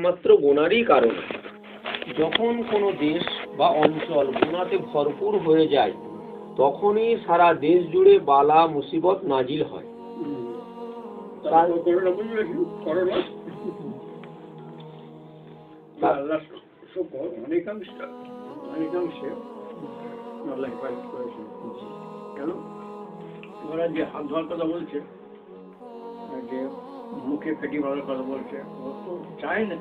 মাত্র গোনারই কারণ। যখন কোনো দেশ বা অঞ্চল গোনাতে ভরপুর হয়ে যায় তখনই সারা দেশ জুড়ে বালা মুসিবত নাজিল হয়। ওরা যে হাত ধোয়ার কথা বলছে, যে মুখে ফেটি মারার কথা বলছে, ও তো চায় না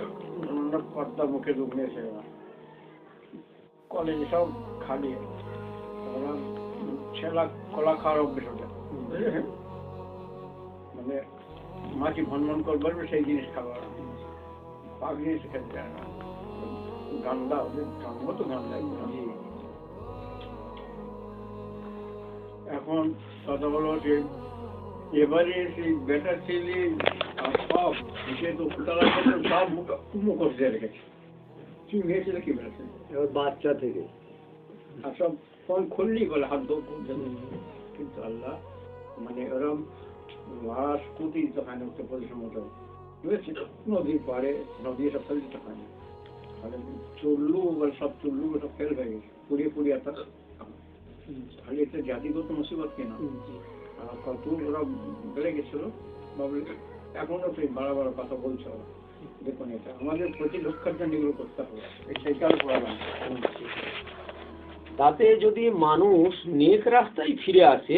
পর্দা মুখে রূপ নিয়েছে। কলেজে সব খালিয়ে ওরা ছেলা কলা খাওয়ার অভ্যেস ওটা, মানে মাটি ভনভন করবার সেই জিনিস খাবার, পাক জিনিস খেতে চায় না। গান্ডা ওদের জন্ম তো গান্ডা। এখন কথা বলো যে এবারে সেই বেটা ছেলে সব তো সব মুখোশ দিয়ে রেখেছে। কি মেয়েছিল কি বেড়াচ্ছে এবার বাচ্চা থেকে, আর সব ফোন খুললেই বলে হাত ধো। কিন্তু আল্লাহ মানে ওরম লাশ কুটি তো হয় না উত্তর প্রদেশের মতো, বুঝেছিল নদীর পাড়ে নদী সব ফেলতে তো হয় না। তাহলে চুল্লু সব চুল্লু সব ফেল হয়ে গেছে, পুড়িয়ে পুড়িয়ে তার খালি একটা জাতিগত মুসিবত কিনা কত ওরা বেড়ে গেছিল। এখনো সেই বড় বড় কথা বলছে ওরা। দেখুন এটা আমাদের প্রতিরক্ষার জন্য এগুলো করতে হবে, সেইটার প্রয়োজন। তাতে যদি মানুষ নেক রাস্তায় ফিরে আসে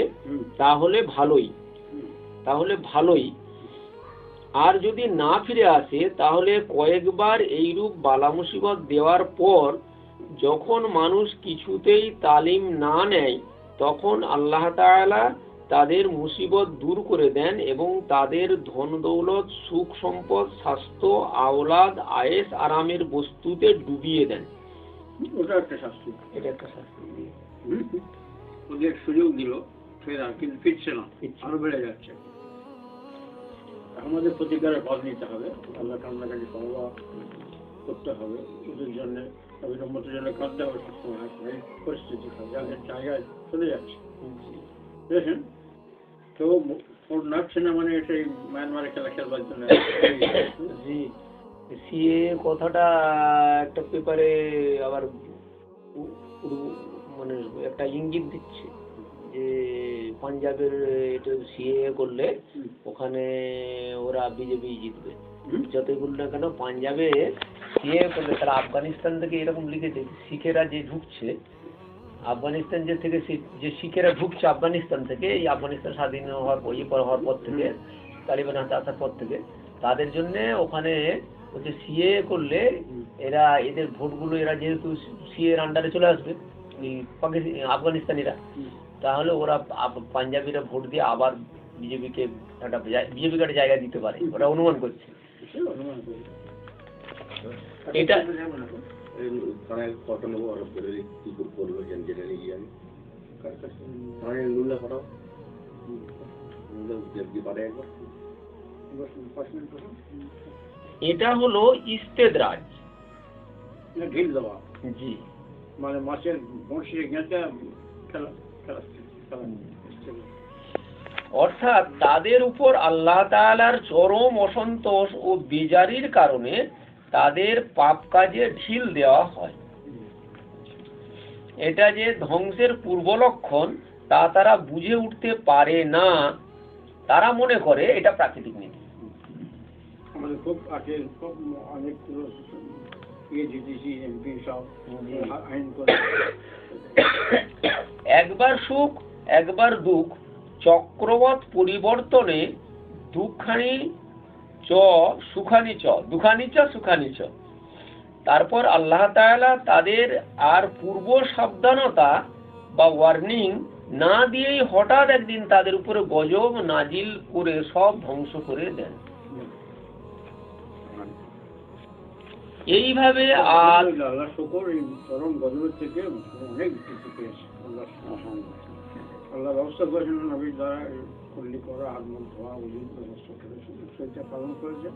তাহলে ভালোই, আর যদি না ফিরে আসে তাহলে কয়েকবার এইরূপ বালা মুসিবত দেওয়ার পর যখন মানুষ কিছুতেই তালিম না নেয় তখন আল্লাহ তাআলা তাদের মুসিবত দূর করে দেন এবং তাদের ধন দৌলত, সুখ সম্পদ, স্বাস্থ্য, আওলাদ, আয়েশ আরামের বস্তুতে ডুবিয়ে দেন। ওটা একটা শাস্তি, এটা একটা শাস্তি। ওদের সুযোগ দিল ফেরা, কিন্তু ফিরছে না, আরো বেড়ে যাচ্ছে। আমাদের প্রতিকারের পথ নিতে হবে, আল্লাহ কান্নাকাটি করতে হবে, ওদের জন্য অবিলম্বতের জন্য কাঁদতে হবে সবসময়। পরিস্থিতি যাদের জায়গায় চলে যাচ্ছে, বুঝেছেন? তো ওর নাচছে না মানে সেই মায়ানমারে খেলা খেলবার জন্য। জি, সিএ কথাটা একটা পেপারে আবার মানে একটা ইঙ্গিত দিচ্ছে যে পাঞ্জাবের এটা সিএ করলে ওখানে ওরা বিজেপি জিতবে। যতই বলুন না কেন পাঞ্জাবে সিএ করলে তারা আফগানিস্তান থেকে এরকম লিখেছে, শিখেরা যে ঢুকছে আফগানিস্তান যে শিখেরা ঢুকছে আফগানিস্তান থেকে, এই আফগানিস্তান স্বাধীন হওয়ার পর থেকে, তালিবান হাতে আসার পর থেকে, তাদের জন্য ওখানে হচ্ছে সিএ করলে এরা এদের ভোটগুলো এরা যেহেতু সিএ এর আন্ডারে চলে আসবে আফগানিস্তানিরা, তাহলে ওরা পাঞ্জাবিরা ভোট দিয়ে আবার বিজেপিকে একটা জায়গা দিতে পারে, ওরা অনুমান করছে। এটা এটা হলো ইস্তেদরাজ, ঢিল দেওয়া। জি, মানে মাছের বঁড়শি গেঁথে খেলা। অর্থাৎ তাদের উপর আল্লাহ তাআলার চরম অসন্তোষ ও বেজারির কারণে তাদের পাপ কাজে ঢিল দেওয়া হয়। এটা যে ধ্বংসের পূর্ব লক্ষণ তা তারা বুঝে উঠতে পারে না, তারা মনে করে এটা প্রাকৃতিক নীতি। আমাদের খুব আছে, খুব অনেক একবার সুখ একবার দুঃখ, চক্রবৎ পরিবর্তনে দুখানি চ সুখানি চ। তারপর আল্লাহ তাআলা তাদের আর পূর্ব সাবধানতা বা ওয়ার্নিং না দিয়েই হঠাৎ একদিন তাদের উপরে গজব নাজিল করে সব ধ্বংস করে দেন। এইভাবে আল্লাহ শুকর এই চরম গজবের থেকে অনেক কিছু পেয়েছে। আল্লাহ ব্যবস্থা করেছেন নবীর দ্বারা, কুল্লি করা, হাত মুখ ধোয়া, ওই ব্যবস্থা করেছেন, সেইটা পালন করেছে,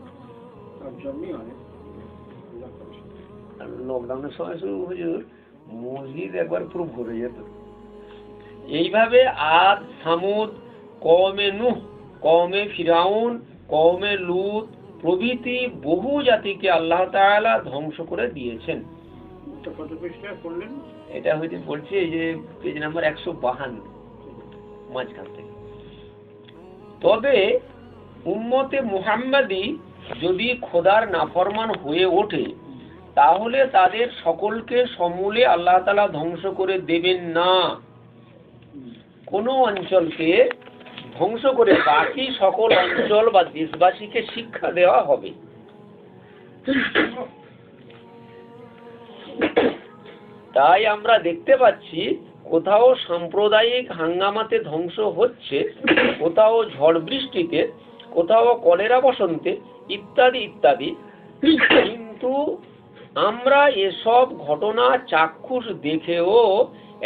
তার জন্যই অনেক আল্লাহ করেছেন। লকডাউনের সময় শুরু হুজুর মসজিদ একবার পুরো ভরে যেত। এইভাবে আদ, সামুদ, কওমে নূহ, কওমে ফিরাউন, কওমে লূত প্রভৃতি বহু জাতিকে আল্লাহ তাআলা ধ্বংস করে দিয়েছেন। কত পৃষ্ঠা পড়লেন? এটা হইতে বলছি এই যে পেজ নাম্বার 152 মাঝখান থেকে। তবে উম্মতে মুহাম্মাদি যদি খোদার নাফরমান হয়ে ওঠে তাহলে তাদের সকলকে সমূলে আল্লাহ তাআলা ধ্বংস করে দেবেন না। কোন অঞ্চলকে ধ্বংস করে বাকি সকল অঞ্চল বা দেশবাসীকে শিক্ষা দেওয়া হবে। তাই আমরা দেখতে পাচ্ছি কোথাও সাম্প্রদায়িক হাঙ্গামাতে ধ্বংস হচ্ছে, কোথাও ঝড় বৃষ্টিতে, কোথাও কলেরা বসন্তে ইত্যাদি ইত্যাদি। কিন্তু আমরা এসব ঘটনা চাক্ষুষ দেখেও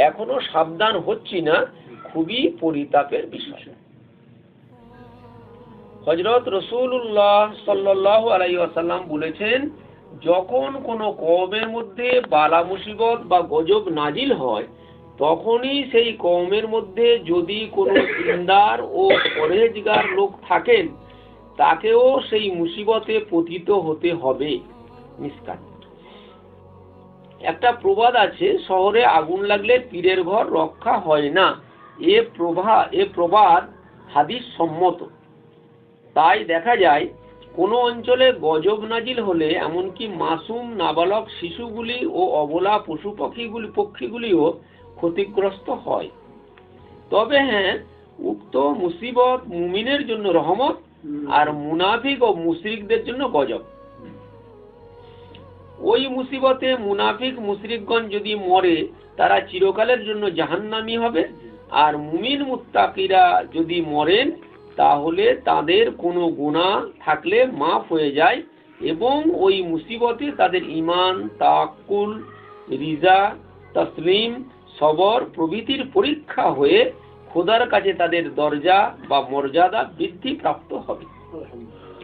এখনো সাবধান হচ্ছি না, খুবই পরিতাপের বিষয়। হযরত রাসূলুল্লাহ সাল্লাল্লাহু আলাইহি ওয়াসাল্লাম বলেছেন, যখন কোনো কওমের মধ্যে বালা মুসিবত বা গজব নাজিল হয় তখনই সেই কওমের মধ্যে যদি কোনো দিনদার ও পরহেজগার লোক থাকেন তাকেও সেই মুসিবতে পতিত হতে হবে। মিসকাত। একটা প্রবাদ আছে, শহরে আগুন লাগলে পীরের ঘর রক্ষা হয় না। এ প্রবাদ হাদিস সম্মত। তাই দেখা যায় কোন অঞ্চলে গজব নাজিল হলে এমনকি মাসুম নাবালক শিশুগুলি ও অবলা পশু পক্ষীগুলিও ক্ষতিগ্রস্ত হয়। তবে হ্যাঁ, উক্ত মুসিবত মুমিনের জন্য রহমত আর মুনাফিক ও মুশরিকদের জন্য গজব। ওই মুসিবতে মুনাফিক মুশরিকগণ যদি মরে তারা চিরকালের জন্য জাহান্নামী হবে, আর মুমিন মুত্তাকিরা যদি মরেন তাহলে তাদের কোনো গুনাহ থাকলে মাফ হয়ে যায় এবং ওই মুসিবতে তাদের ঈমান, তাওয়াক্কুল, রিজা, তাসলিম, সবর প্রভৃতির পরীক্ষা হয়ে খোদার কাছে তাদের দরজা বা মর্যাদা বৃদ্ধি প্রাপ্ত হবে।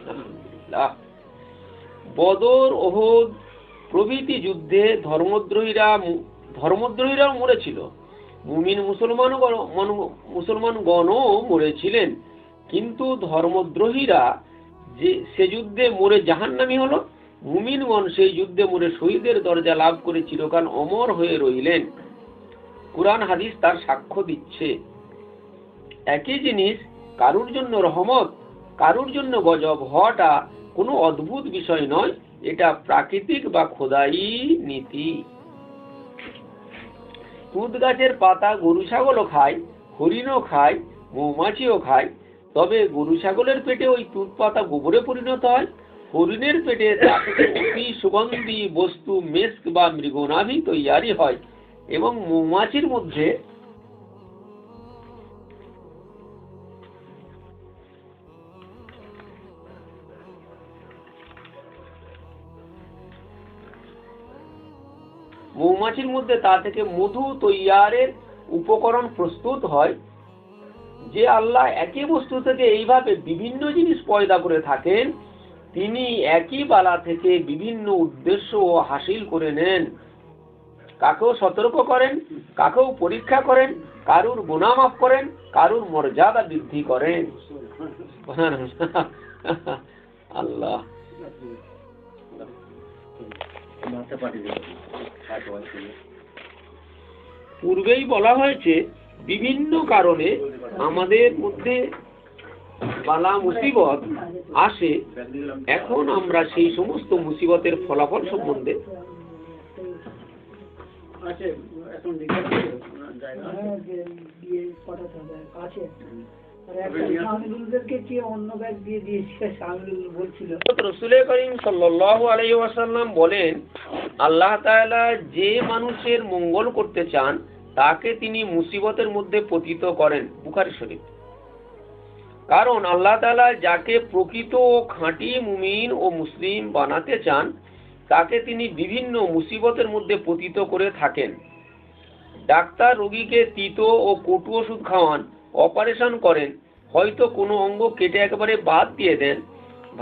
আলহামদুলিল্লাহ। বদর, ওহুদ প্রভৃতি যুদ্ধে ধর্মদ্রোহীরাও মরেছিল, মুমিন মুসলমানগণও মরেছিলেন, কিন্তু ধর্মদ্রোহীরা যে সে যুদ্ধে মরে জাহান্নামী হলো, মুমিনগণ সেই যুদ্ধে মরে শহীদের দরজা লাভ করে চিরকাল অমর হয়ে রইলেন। কুরআন হাদিস তার সাক্ষ্য দিচ্ছে। একই জিনিস কারুর জন্য রহমত, কারুর জন্য গজব হওয়াটা কোনো অদ্ভুত বিষয় নয়, এটা প্রাকৃতিক বা খোদাই নীতি। তুত গাছের পাতা গরু ছাগলও খায়, হরিণও খায়, মৌমাছিও খায়। তবে গরু ছাগলের পেটে ওই তুত পাতা গোবরে পরিণত হয়, হরিণের পেটে অতি সুগন্ধি বস্তু মেস্ক বা মৃগনাভি তৈয়ারি হয়, এবং মৌমাছির মধ্যে তা থেকে মধু তৈয়ারের উপকরণ প্রস্তুত হয়। যে আল্লাহ একই বস্তু থেকে এইভাবে বিভিন্ন জিনিস পয়দা করে থাকেন, তিনি একই বালা থেকে বিভিন্ন উদ্দেশ্য হাসিল করে নেন। কাকেও সতর্ক করেন, কাকেও পরীক্ষা করেন, কারুর গুনাহ মাফ করেন, কারুর মর্যাদা বৃদ্ধি করেন। আল্লাহ। পূর্বেই বলা হয়েছে বিভিন্ন কারণে আমাদের মধ্যে বালা মুসিবত আসে। এখন আমরা সেই সমস্ত মুসিবতের ফলাফল সম্বন্ধে রাসূল করিম সাল্লাল্লাহু আলাইহি ওয়াসাল্লাম বলেন, আল্লাহ তাআলা যে মানুষের মঙ্গল করতে চান তাকে তিনি মুসিবতের মধ্যে পতিত করেন। বুখারী শরীফ। কারণ আল্লাহ তাআলা যাকে প্রকৃত ও খাঁটি মুমিন ও মুসলিম বানাতে চান তাকে তিনি বিভিন্ন মুসিবতের মধ্যে পতিত করে থাকেন। ডাক্তার রোগীকে তিতো ও কটু ওষুধ খাওয়ান, অপারেশন করেন, হয়তো কোনো অঙ্গ কেটে একেবারে বাদ দিয়ে দেন,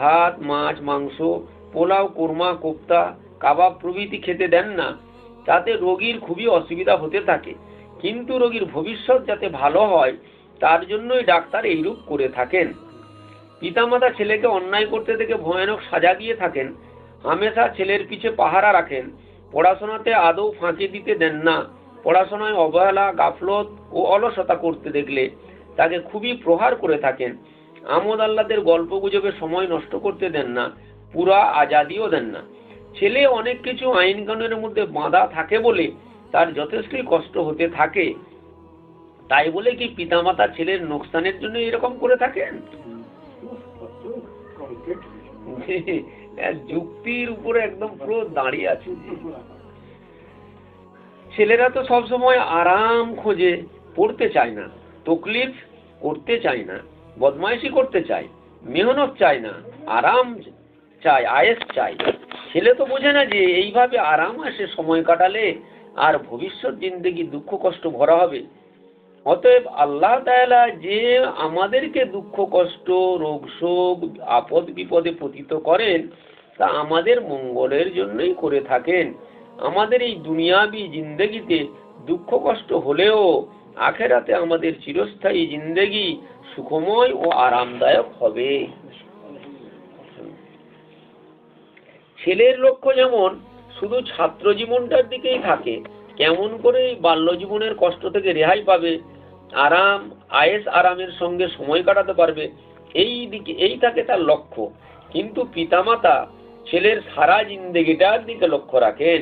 ভাত, মাছ, মাংস, পোলাও, কোরমা, কোপ্তা, কাবাব প্রভৃতি খেতে দেন না, তাতে রোগীর খুবই অসুবিধা হতে থাকে। কিন্তু রোগীর ভবিষ্যৎ যাতে ভালো হয় তার জন্যই ডাক্তার এইরূপ করে থাকেন। পিতামাতা ছেলেকে অন্যায় করতে দেখে ভয়ানক সাজা দিয়ে থাকেন, হামেশা ছেলের পিছে পাহারা রাখেন, পড়াশোনাতে আদৌ ফাঁকি দিতে দেন না, পড়াশোনায় অবহেলা, গাফলত ও অলসতা করতে দেখলে তাকে খুবই প্রহার করে থাকেন, আমোদ আহ্লাদের গল্প গুজবে সময় নষ্ট করতে দেন না, পুরা আজাদিও দেন না। ছেলে অনেক কিছু আইন কানুনের মধ্যে বাঁধা থাকে বলে তার যথেষ্টই কষ্ট হতে থাকে। তাই বলে কি পিতামাতা ছেলের নোকসানের জন্য এরকম করে থাকেন? যুক্তির উপরে একদম পুরো দাঁড়িয়ে আছে। ছেলেরা তো সবসময় আরাম খোঁজে, পড়তে চায় না, তকলিফ করতে চায় না, বদমাইশি করতে চায়, মেহনত চায় না, আরাম চায়, আয়েস চায়। ছেলে তো বোঝে না যে এইভাবে আরাম আসে সময় কাটালে আর ভবিষ্যৎ জিন্দেগি দুঃখ কষ্ট ভরা হবে। অতএব আল্লাহ তাআলা যে আমাদেরকে দুঃখ কষ্ট, রোগ শোক, আপদ বিপদে পতিত করেন তা আমাদের মঙ্গলের জন্যই করে থাকেন। আমাদের এই দুনিয়াবি জিন্দেগিতে দুঃখ কষ্ট হলেও আখেরাতে আমাদের চিরস্থায়ী জিন্দেগি সুখময় ও আরামদায়ক হবে। ছেলের লক্ষ্য যেমন শুধু ছাত্র জীবনটার দিকেই থাকে, কেমন করে বাল্য জীবনের কষ্ট থেকে রেহাই পাবে, আরাম আয়েস আরামের সঙ্গে সময় কাটাতে পারবে, এই থাকে তার লক্ষ্য। কিন্তু পিতামাতা ছেলের সারা জিন্দেগিটার দিকে লক্ষ্য রাখেন।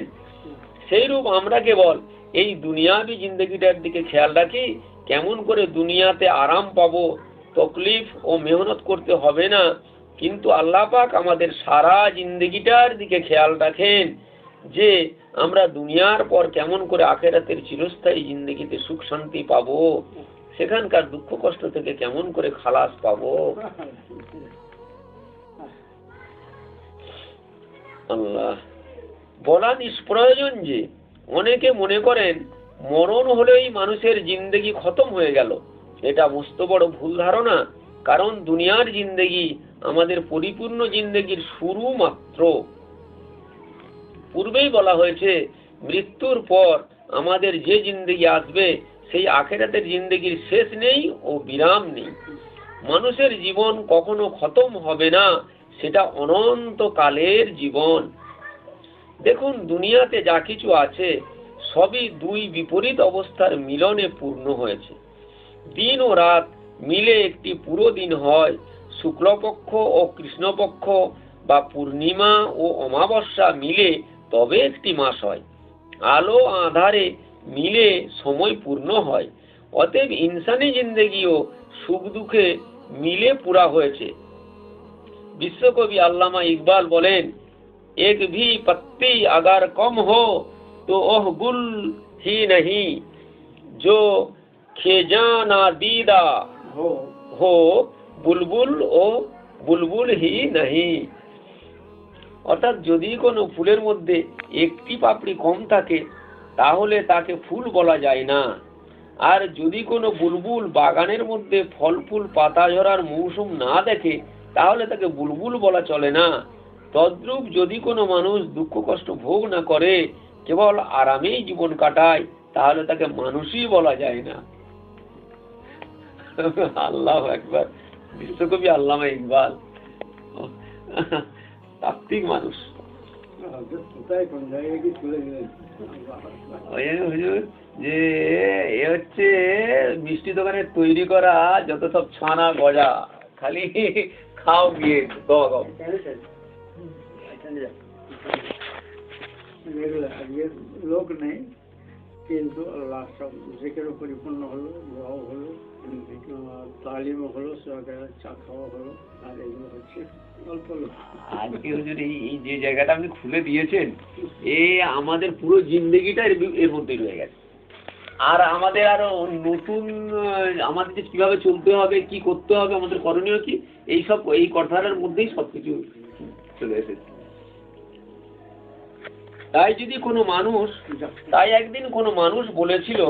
সেইরূপ আমরা কেবল এই দুনিয়াবি জিন্দেগিটার দিকে খেয়াল রাখি, কেমন করে দুনিয়াতে আরাম পাবো, তকলিফ ও মেহনত করতে হবে না। কিন্তু আল্লাহ পাক আমাদের সারা জিন্দেগিটার দিকে খেয়াল রাখেন যে আমরা দুনিয়ার পর কেমন করে আখেরাতের চিরস্থায়ী জিন্দেগিতে সুখ শান্তি পাবো, সেখানকার দুঃখ কষ্ট থেকে কেমন করে খালাস পাবো। আল্লাহ বলা নিষ্প্রয়োজন যে অনেকে মনে করেন মরণ হলেই মানুষের জিন্দেগি খতম হয়ে গেল। এটা মস্ত বড় ভুল ধারণা। কারণ দুনিয়ার জিন্দেগি আমাদের পরিপূর্ণ জিন্দেগির শুরু মাত্র। পূর্বেই বলা হয়েছে মৃত্যুর পর আমাদের যে জিন্দেগি আসবে সেই আখেরাতের জিন্দেগির শেষ নেই ও বিরাম নেই। মানুষের জীবন কখনো খতম হবে না, সেটা অনন্তকালের জীবন। দেখুন দুনিয়াতে যা কিছু আছে সবই দুই বিপরীত অবস্থার মিলনে পূর্ণ হয়েছে। দিন ও রাত মিলে একটি পুরো দিন হয়, শুক্লপক্ষ ও কৃষ্ণপক্ষ বা পূর্ণিমা ও অমাবস্যা মিলে তবে একটি মাস হয়, আলো আঁধারে মিলে সময় পূর্ণ হয়। অতএব ইনসানি জিন্দেগিও সুখ দুঃখে মিলে পুরা হয়েছে। বিশ্বকবি আল্লামা ইকবাল বলেন, এক ভি পত্তি अगर कम हो तो ओह गुल ही नहीं, जो खेजाना दीदा हो बुलबुल ও বুলবুল হি নাহি। অর্থাৎ যদি কোনো ফুলের মধ্যে একটি পাপড়ি কম থাকে তাহলে তাকে ফুল বলা যায় না, আর যদি কোনো বুলবুল বাগানের মধ্যে ফল ফুল পাতা ঝরার মৌসুম না দেখে তাহলে তাকে বুলবুল বলা চলে না। তদ্রূপ যদি কোনো মানুষ দুঃখ কষ্ট ভোগ না করে, কেবল আরামেই জীবন কাটায়, তাহলে তাকে মানুষই বলা যায় না। আল্লাহু আকবার। বিশ্বকবি আল্লামা ইকবাল তাত্ত্বিক মানুষ। যে এ হচ্ছে মিষ্টি দোকানে তৈরি করা যত সব ছানা গজা, খালি খাও গিয়ে লোক নেই, কিন্তু আল্লাহ সব জিকিরও পরিপূর্ণ হলো, দোয়াও হলো, তালিমও হলো, চা খাওয়া হলো, আর এগুলো হচ্ছে অল্প লোক। আজকে হুজুর এই যে জায়গাটা আপনি খুলে দিয়েছেন, আমাদের পুরো জিন্দেগিটা এর মধ্যে রয়ে গেছে। আর আমাদের আরো নতুন আমাদের যে কিভাবে চলতে হবে, কি করতে হবে, আমাদের করণীয় কি, এই কথাটার মধ্যেই সবকিছু চলে এসেছে। তাই একদিন কোনো মানুষ বলেছিল,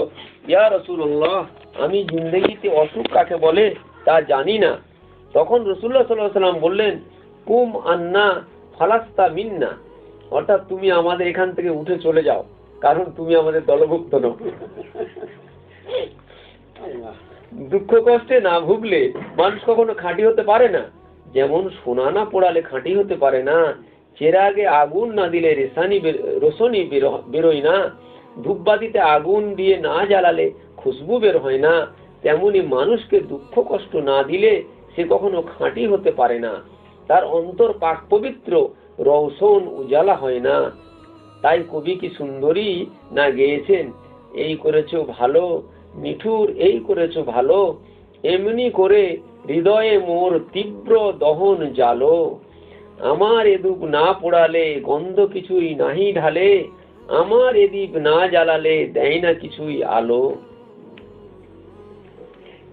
ইয়া রাসূলুল্লাহ, আমি জিন্দেগিতে অসুখ কাকে বলে তা জানি না। তখন রাসূলুল্লাহ সাল্লাল্লাহু আলাইহি ওয়াসাল্লাম বললেন, কুম আন্না ফালাস্তা মিন্না, অর্থাৎ তুমি আমাদের এখান থেকে উঠে চলে যাও, কারণ তুমি আমাদের দলভুক্ত নও। দুঃখ কষ্টে না ভুগলে মানুষ কখনো খাঁটি হতে পারে না। যেমন সোনা না পোড়ালে খাঁটি হতে পারে না, চেরাগে আগুন না দিলে রোশনি বেরোয় না, ধূপবাতিতে আগুন দিয়ে না জ্বালালে খুশবু বের হয় না, তেমনি মানুষকে দুঃখ কষ্ট না দিলে সে কখনো খাঁটি হতে পারে না, তার অন্তর পাক পবিত্র, রৌশন উজালা হয় না। তাই কবি কি সুন্দরী না গেয়েছেন, এই করেছো ভালো নিঠুর এই করেছো ভালো, এমনি করে হৃদয়ে মোর তীব্র দহন জালো, আমার এদুপ না পোড়ালে গন্ধ কিছুই নাহি ঢালে, আমার এদীপ না জ্বালালে দেয় না কিছুই আলো।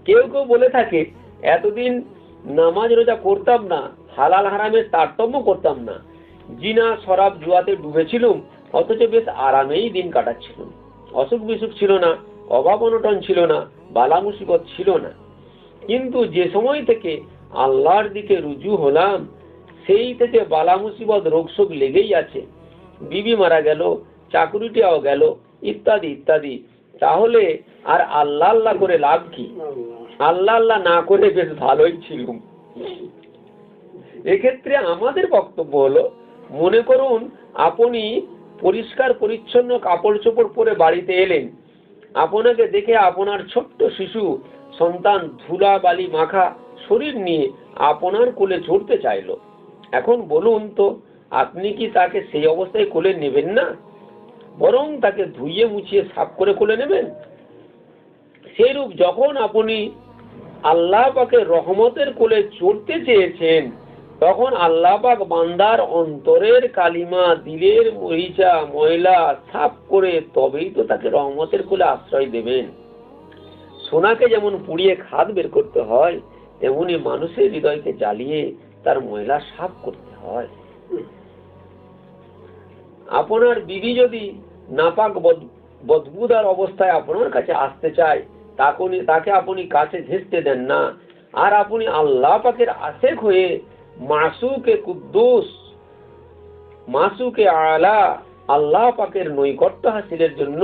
কেউ কেউ বলে থাকে এতদিন নামাজ রোজা করতাম না, হালাল হারামের তারতম্য করতাম না, জিনা শরাব জুয়াতে ডুবেছিলাম, অথচ বেশ আরামেই দিন কাটাচ্ছিলাম, অসুখ বিসুখ ছিল না, অভাব অনটন ছিল না, বালা মুসিবত ছিল না। কিন্তু যে সময় থেকে আল্লাহর দিকে রুজু হলাম সেই থেকে বালা মুসিবত রোগ শোক লেগেই আছে, বিবি মারা গেল, চাকরিটাও গেল, ইত্যাদি ইত্যাদি। তাহলে আর আল্লাহ আল্লাহ করে লাভ কি? আল্লাহ আল্লাহ না করে বেশ ভালোই ছিলুম। এক্ষেত্রে আমাদের বক্তব্য হলো, মনে করুন আপনি পরিষ্কার পরিচ্ছন্ন কাপড় চোপড় পরে বাড়িতে এলেন, আপনাকে দেখে আপনার ছোট্ট শিশু সন্তান ধুলা বালি মাখা শরীর নিয়ে আপনার কোলে চড়তে চাইলো। এখন বলুন তো, আপনি কি তাকে সেই অবস্থায় কোলে নেবেন না, বরং তাকে ধুইয়ে মুছিয়ে সাফ করে কোলে নেবেন? সেইরূপ যখন আপনি আল্লাহ পাকের রহমতের কোলে চড়তে চেয়েছেন, তখন আল্লাহ পাক বান্দার অন্তরের কালিমা, দিলের মরিচা ময়লা সাফ করে তবেই তো তাকে রহমতের কোলে আশ্রয় দেবেন। সোনাকে যেমন পুড়িয়ে খাদ বের করতে হয়, তেমনি মানুষের হৃদয়কে জ্বালিয়ে তার ময়লা সাফ করতে হয়। আপনার বিবি যদি নাপাক বদবুদার অবস্থায় আপনার কাছে আসতে চায়, তাকে আপনি কাছে ঘেঁষতে দেন না, আর আপনি আল্লাহ পাকের আশেক হয়ে মাসুকে কুদ্দুস, মাসুকে আলা আল্লাহ পাকের নৈকট্য হাসিলের জন্য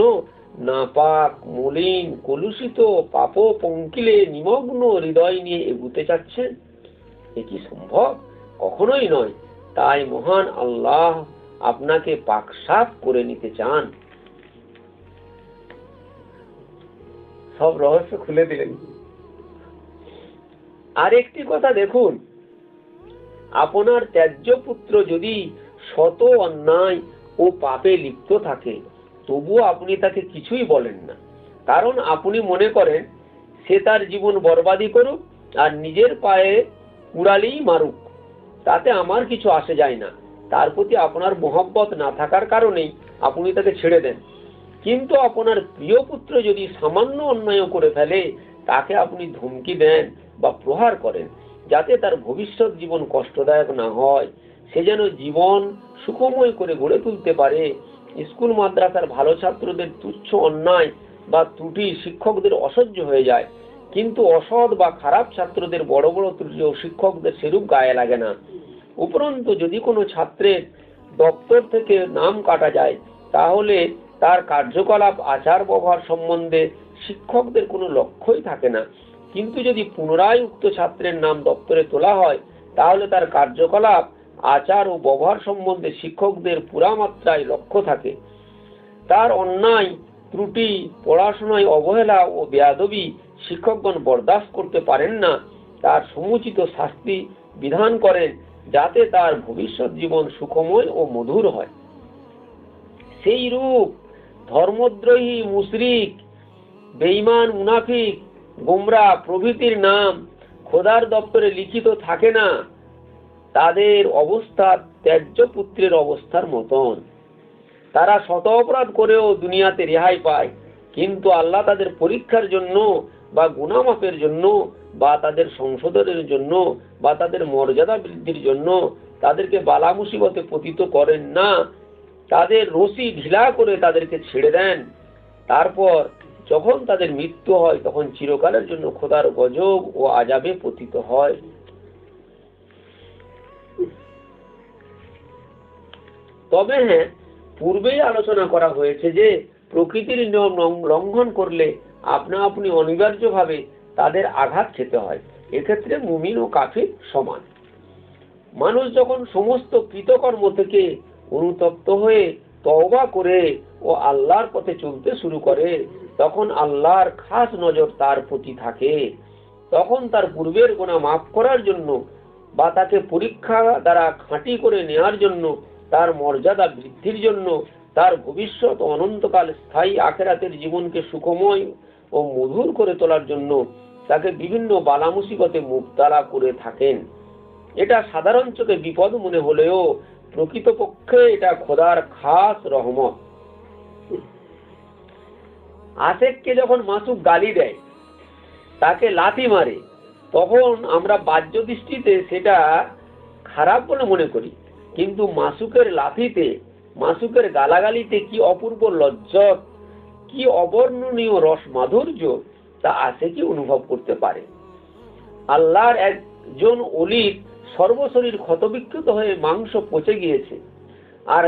নাপাক মলিন কলুষিত পাপ পঙ্কিলে নিমগ্ন হৃদয় নিয়ে এগুতে চাচ্ছেন, এ কি সম্ভব? কখনোই নয়। তাই মহান আল্লাহ আপনাকে পাক সাফ করে নিতে চান। সব রহস্য খুলে দিলেন। আরেকটি কথা দেখুন, আপনার ত্যায্য পুত্র যদি শত অন্যায় ও পাপে লিপ্ত থাকে, তবুও আপনি তাকে কিছুই বলেন না, কারণ আপনি মনে করেন সে তার জীবন বরবাদি করুক আর নিজের পায়ে কুড়ালেই মারুক, তাতে আমার কিছু আসে যায় না। তার প্রতি আপনার মহব্বত না থাকার কারণেই আপনি তাকে ছেড়ে দেন। কিন্তু আপনার প্রিয় পুত্র যদি সামান্য অন্যায় করে ফেলে, তাকে আপনি ধমকি দেন বা প্রহার করেন, যাতে তার ভবিষ্যৎ জীবন কষ্টদায়ক না হয়, সে যেন জীবন সুখময় করে গড়ে তুলতে পারে। স্কুল মাদ্রাসার ভালো ছাত্রদের তুচ্ছ অন্যায় বা ত্রুটি শিক্ষকদের অসহ্য হয়ে যায়, কিন্তু অসৎ বা খারাপ ছাত্রদের বড় বড় ত্রুটিও শিক্ষকদের সেরূপ গায়ে লাগে না। উপরন্তু যদি কোনো ছাত্রের দপ্তর থেকে নাম কাটা যায়, তাহলে তার কার্যকলাপ আচার ব্যবহার সম্বন্ধে শিক্ষকদের কোনো লক্ষ্যই থাকে না। কিন্তু যদি পুনরায় উক্ত ছাত্রের নাম দপ্তরে তোলা হয়, তাহলে তার কার্যকলাপ আচার ও ব্যবহার সম্বন্ধে শিক্ষকদের পুরা মাত্রায় লক্ষ্য থাকে। তার অন্যায় ত্রুটি, পড়াশোনায় অবহেলা ও বেয়াদবি শিক্ষকগণ বরদাস্ত করতে পারেন না, তার সমুচিত শাস্তি বিধান করেন, যাতে তার ভবিষ্যৎ জীবন সুখময় ও মধুর হয়। সেই রূপ ধর্মদ্রোহী, মুশরিক, বেঈমান, মুনাফিক, গোমরা প্রভৃতির নাম খোদার দপ্তরে লিখিত থাকে না, তাদের অবস্থা ত্যায্য পুত্রের অবস্থার মতন। তারা শত অপরাধ করেও দুনিয়াতে রেহাই পায়, কিন্তু আল্লাহ তাদের পরীক্ষার জন্য বা গুনাহ মাফের জন্য বা তাদের সংশোধনের জন্য বা তাদের মর্যাদা বৃদ্ধির জন্য তাদেরকে বালা মুসিবতে পতিত করেন না, তাদের রশি ঢিলা করে তাদেরকে ছেড়ে দেন। তারপর যখন তাদের মৃত্যু হয়, তখন চিরকালের জন্য খোদার গজব ও আযাবে পতিত হয়। তবে হ্যাঁ, পূর্বেই আলোচনা করা হয়েছে যে প্রকৃতির নিয়ম লঙ্ঘন করলে আপনা আপনি অনিবার্যভাবে তাদের আঘাত খেতে হয়। এক্ষেত্রে মুমিন ও কাফির সমান। মানুষ যখন সমস্ত কৃতকর্ম থেকে অনুতপ্ত হয়ে তওবা করে ও আল্লাহর পথে চলতে শুরু করে, তখন আল্লাহর খাস নজর তার প্রতি থাকে। তখন তার পূর্বের গুনাহ মাফ করার জন্য বা তাকে পরীক্ষা দ্বারা খাঁটি করে নেওয়ার জন্য, তার মর্যাদা বৃদ্ধির জন্য, তার ভবিষ্যৎ অনন্তকাল স্থায়ী আখিরাতের জীবনকে সুখময় ও মধুর করে তোলার জন্য তাকে বিভিন্ন বালা মুসিবতে মুবতালা করে থাকেন। এটা সাধারণ চোখে বিপদ মনে হলেও প্রকৃতপক্ষে এটা খোদার খাস রহমত। আশেককে যখন মাসুক গালি দেয়, তাকে লাথি মারে, তখন আমরা বাহ্য দৃষ্টিতে সেটা খারাপ বলে মনে করি, কিন্তু মাসুকের লাথিতে, মাসুকের গালাগালিতে কি অপূর্ব লজ্জত, কি অবর্ণনীয় রস মাধুর্য তা আশেকই অনুভব করতে পারে। আল্লাহর একজন ওলির সর্বশরীর ক্ষতবিক্ষত হয়ে মাংস পচে গিয়েছে, আর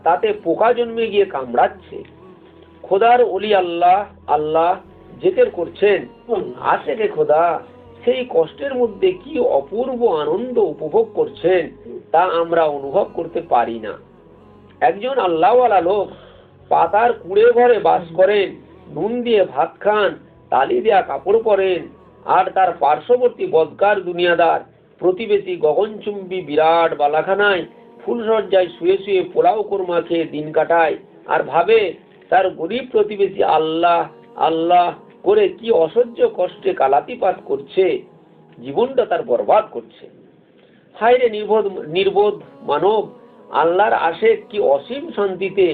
তাতে পোকা জন্মে গিয়ে কামড়াচ্ছে। খোদার ওলি আল্লাহ আল্লাহ জিকির করছেন, আশেকে খোদা সেই কষ্টের মধ্যে কি অপূর্ব আনন্দ উপভোগ করছেন তা আমরা অনুভব করতে পারি না। একজন আল্লাহওয়ালা লোক পাতার কুড়ে ঘরে বাস করেন, নুন দিয়ে ভাত খান, তালি দেয়া কাপড় পরেন, আর তার পার্শ্ববর্তী বদকার দুনিয়াদার প্রতিবেশী গগনচুম্বী বিরাট বালাখানায় ফুলসজ্জায় শুয়ে শুয়ে পোলাও কোরমা খেয়ে দিন কাটায়, আর ভাবে তার গরিব প্রতিবেশী আল্লাহ আল্লাহ করে কি অসহ্য কষ্টে কালাতিপাত করছে, জীবনটা তার বরবাদ করছে। হায়রে নির্বোধ মানব, আল্লাহর আশেক কি অসীম শান্তিতে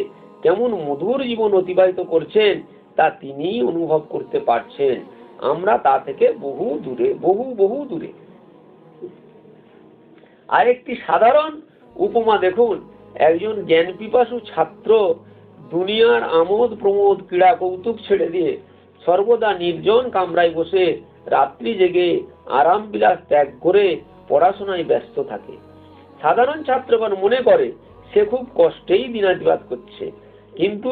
কেমন মধুর জীবন অতিবাহিত করছেন তা তিনিই অনুভব করতে পারছেন, আমরা তা থেকে বহু দূরে, বহু দূরে। আরেকটি সাধারণ উপমা দেখুন। একজন জ্ঞান পিপাসু ছাত্র দুনিয়ার আমোদ প্রমোদ ক্রীড়া কৌতুক ছেড়ে দিয়ে সর্বদা নির্জন কামরায় বসে রাত্রি জেগে আরাম বিলাস ত্যাগ করে পড়াশোনায় ব্যস্ত থাকে। সাধারণ ছাত্রগণ মনে করে সে খুব কষ্টেই দিনাতিপাত করছে, কিন্তু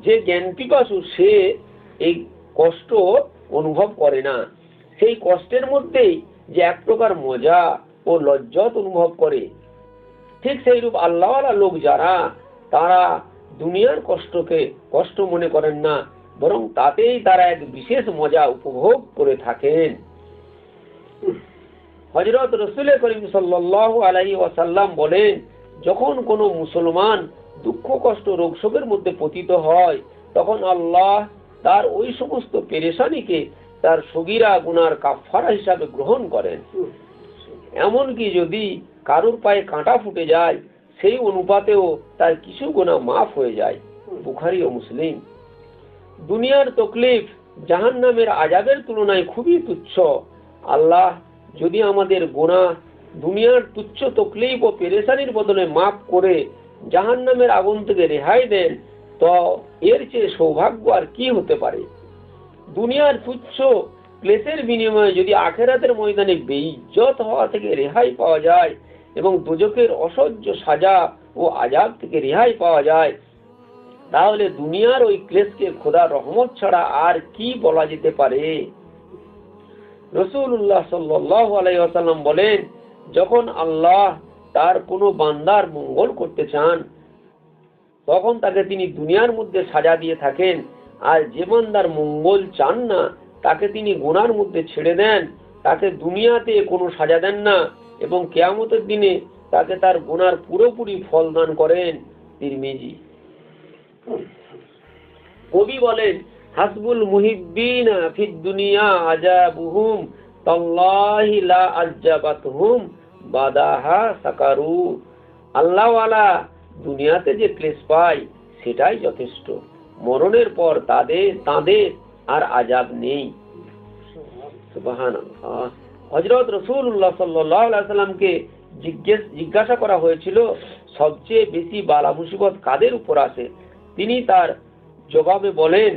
যে জ্ঞান পিপাসু সে এই কষ্ট অনুভব করে না। সেই কষ্টের মধ্যেই যে এক প্রকার মজা ও লজ্জত অনুভব করে। ঠিক সেইরূপ আল্লাহওয়ালা লোক যারা, তারা দুনিয়ার কষ্টকে কষ্ট মনে করেন না, বরং তাতেই তারা এক বিশেষ মজা উপভোগ করে থাকেন। হযরত রাসূল করিম সাল্লাল্লাহু আলাইহি ওয়াসাল্লাম বলেন, যখন কোনো মুসলমান দুঃখ কষ্ট রোগ শোকের মধ্যে পতিত হয়, তখন আল্লাহ তার ওই সমস্ত পেরেশানিকে তার সগীরা গুনার কাফারা হিসাবে গ্রহণ করেন। এমনকি যদি কারুর পায়ে কাঁটা ফুটে যায়, সেই অনুপাতেও তার কিছু গুনাহ মাফ হয়ে যায়। বুখারী ও মুসলিম। দুনিয়ার তকলিফ জাহান্নামের আযাবের তুলনায় খুবই তুচ্ছ। আল্লাহ যদি আমাদের গুনাহ দুনিয়ার তুচ্ছ তকলিফ ও পেরেশানির বদলে মাফ করে জাহান্নামের আগুন থেকে রেহাই দেন, তো এর চেয়ে সৌভাগ্য আর কি হতে পারে। দুনিয়ার তুচ্ছ ক্লেশের বিনিময়ে যদি আখিরাতের ময়দানে বেইজ্জত হওয়া থেকে রেহাই পাওয়া যায় এবং দোজখের অসহ্য সাজা ও আযাব থেকে রেহাই পাওয়া যায়, তাহলে দুনিয়ার ওই ক্লেশকে খোদার রহমত ছাড়া আর কি বলা যেতে পারে। রাসূলুল্লাহ সাল্লাল্লাহু আলাইহি ওয়াসাল্লাম বলেন, যখন আল্লাহ তার কোনো বান্দার মঙ্গল করতে চান, তখন তাকে তিনি দুনিয়ার মধ্যে সাজা দিয়ে থাকেন, আর যে বান্দার মঙ্গল চান না তাকে তিনি গুনার মধ্যে ছেড়ে দেন, তাকে দুনিয়াতে কোনো সাজা দেন না এবং কিয়ামতের দিনে তাকে তার গুনার পুরোপুরি ফল দান করেন। তিরমিজি। কবি বলেন, হাসবুল মুহিব্বিনা ফিদ দুনিয়া আজাবুহুম তাল্লাহি লা আজাবাতহুম বাদাহা সাকারু। আল্লাহওয়ালা দুনিয়াতে যে ক্লেশ পায় সেটাই যথেষ্ট, মরণের পর তাদের আর আযাব নেই। সুবহানাল্লাহ। হযরত রাসূলুল্লাহ সাল্লাল্লাহু আলাইহি ওয়াসাল্লামকে জিজ্ঞাসা করা হয়েছিল, সবচেয়ে বেশি বালা মুসিবত কাদের উপর আসে? তিনি তার জবাবে বলেন,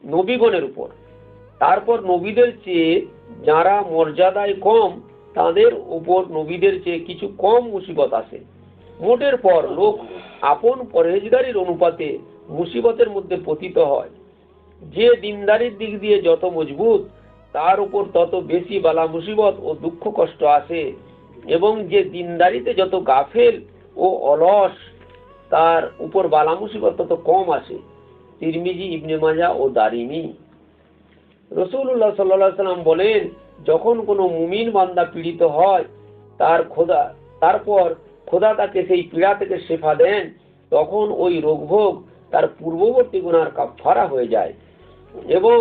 নবীগণের উপর। তারপর নবীদের চেয়ে যারা মর্যাদায় কম, তাদের উপর নবীদের চেয়ে কিছু কম মুসিবত আসে। মোটের পর লোক আপন পরহেজগারির অনুপাতে মুসিবতের মধ্যে পতিত হয়। যে দিনদারির দিক দিয়ে যত মজবুত, তার উপর তত বেশি বালা মুসিবত ও দুঃখ কষ্ট আসে, এবং যে দিনদারিতে যত গাফেল ও অলস তার উপর বালা মুসিবত তত কম আসে। তিরমিজি, ইবনে মাজা ও দারিমি। রাসূলুল্লাহ সাল্লাল্লাহু আলাইহি সাল্লাম বলেন, যখন কোনো মুমিন বান্দা পীড়িত হয় তারপর খোদা তাকে সেই পীড়া থেকে শেফা দেন, তখন ওই রোগভোগ তার পূর্ববর্তী গুনার কাফফারা হয়ে যায়, এবং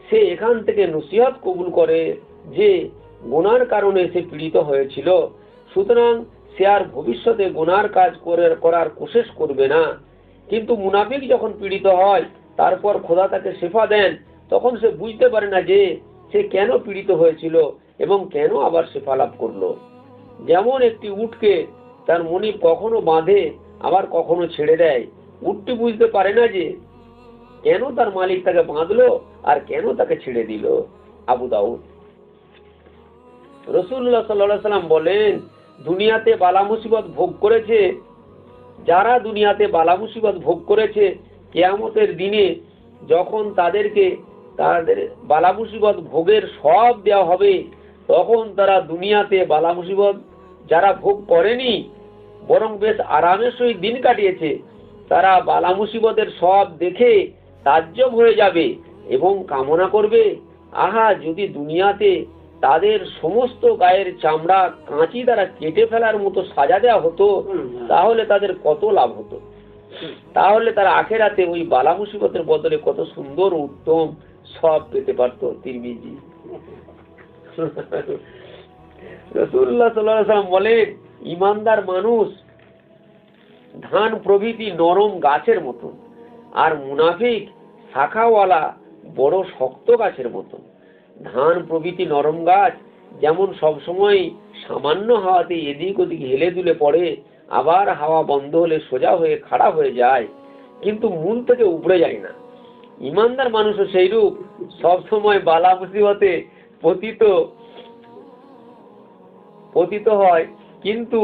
সে এখান থেকে নসিহত কবুল করে যে গুনার কারণে সে পীড়িত হয়েছিল, সুতরাং সে আর ভবিষ্যতে গুনার কাজ করার কোশিশ করবে না। কিন্তু মুনাফিক যখন পীড়িত হয় তারপর খোদা তাকে শেফা দেন, তখন সে বুঝতে পারে না যে সে কেন পীড়িত হয়েছিল এবং কেন আবার শেফা লাভ করলো। যেমন একটি উটকে তার মনিব কখনো বাঁধে আবার কখনো ছেড়ে দেয়, উটটি বুঝতে পারে না যে কেন তার মালিক তাকে বাঁধলো আর কেন তাকে ছেড়ে দিল। আবু দাউদ। রাসূলুল্লাহ সাল্লাল্লাহু আলাইহি সাল্লাম বলেন, দুনিয়াতে বালা মুসিবত ভোগ করেছে যারা দুনিয়াতে বালা মুসিবত ভোগ করেছে, কিয়ামতের দিনে যখন তাদেরকে তাদের বালা মুসিবত ভোগের সব দেওয়া হবে, তখন তারা দুনিয়াতে বালা মুসিবত যারা ভোগ করেনি বরং বেশ আরামের সহিত দিন কাটিয়েছে, তারা বালা মুসিবতের সব দেখে তাজ্জব হয়ে যাবে এবং কামনা করবে, আহা যদি দুনিয়াতে তাদের সমস্ত গায়ের চামড়া কাঁচি দ্বারা কেটে ফেলার মতো সাজা দেওয়া হতো, তাহলে তাদের কত লাভ হতো। তাহলে তারা আখেরাতে ওই বালা মুসিবতের বদলে কত সুন্দর উত্তম সব পেতে পারতো। তিরমিজি। রাসূলুল্লাহ সাল্লাল্লাহু আলাইহি ওয়াসাল্লাম বলেন, ঈমানদার মানুষ ধান প্রভৃতি নরম গাছের মতো, আর মুনাফিক শাখাওয়ালা বড় শক্ত গাছের মতো। ধান প্রভৃতি নরম গাছ যেমন সবসময় সামান্য হাওয়াতে এদিক ওদিক হেলে দুলে পড়ে, আবার হাওয়া বন্ধ হলে সোজা হয়ে খাড়া হয়ে যায়, কিন্তু মূল থেকে উপড়ে যায় না। ঈমানদার মানুষও সেইরূপ, সবসময় বালা মুসিবতে পতিত হয়, কিন্তু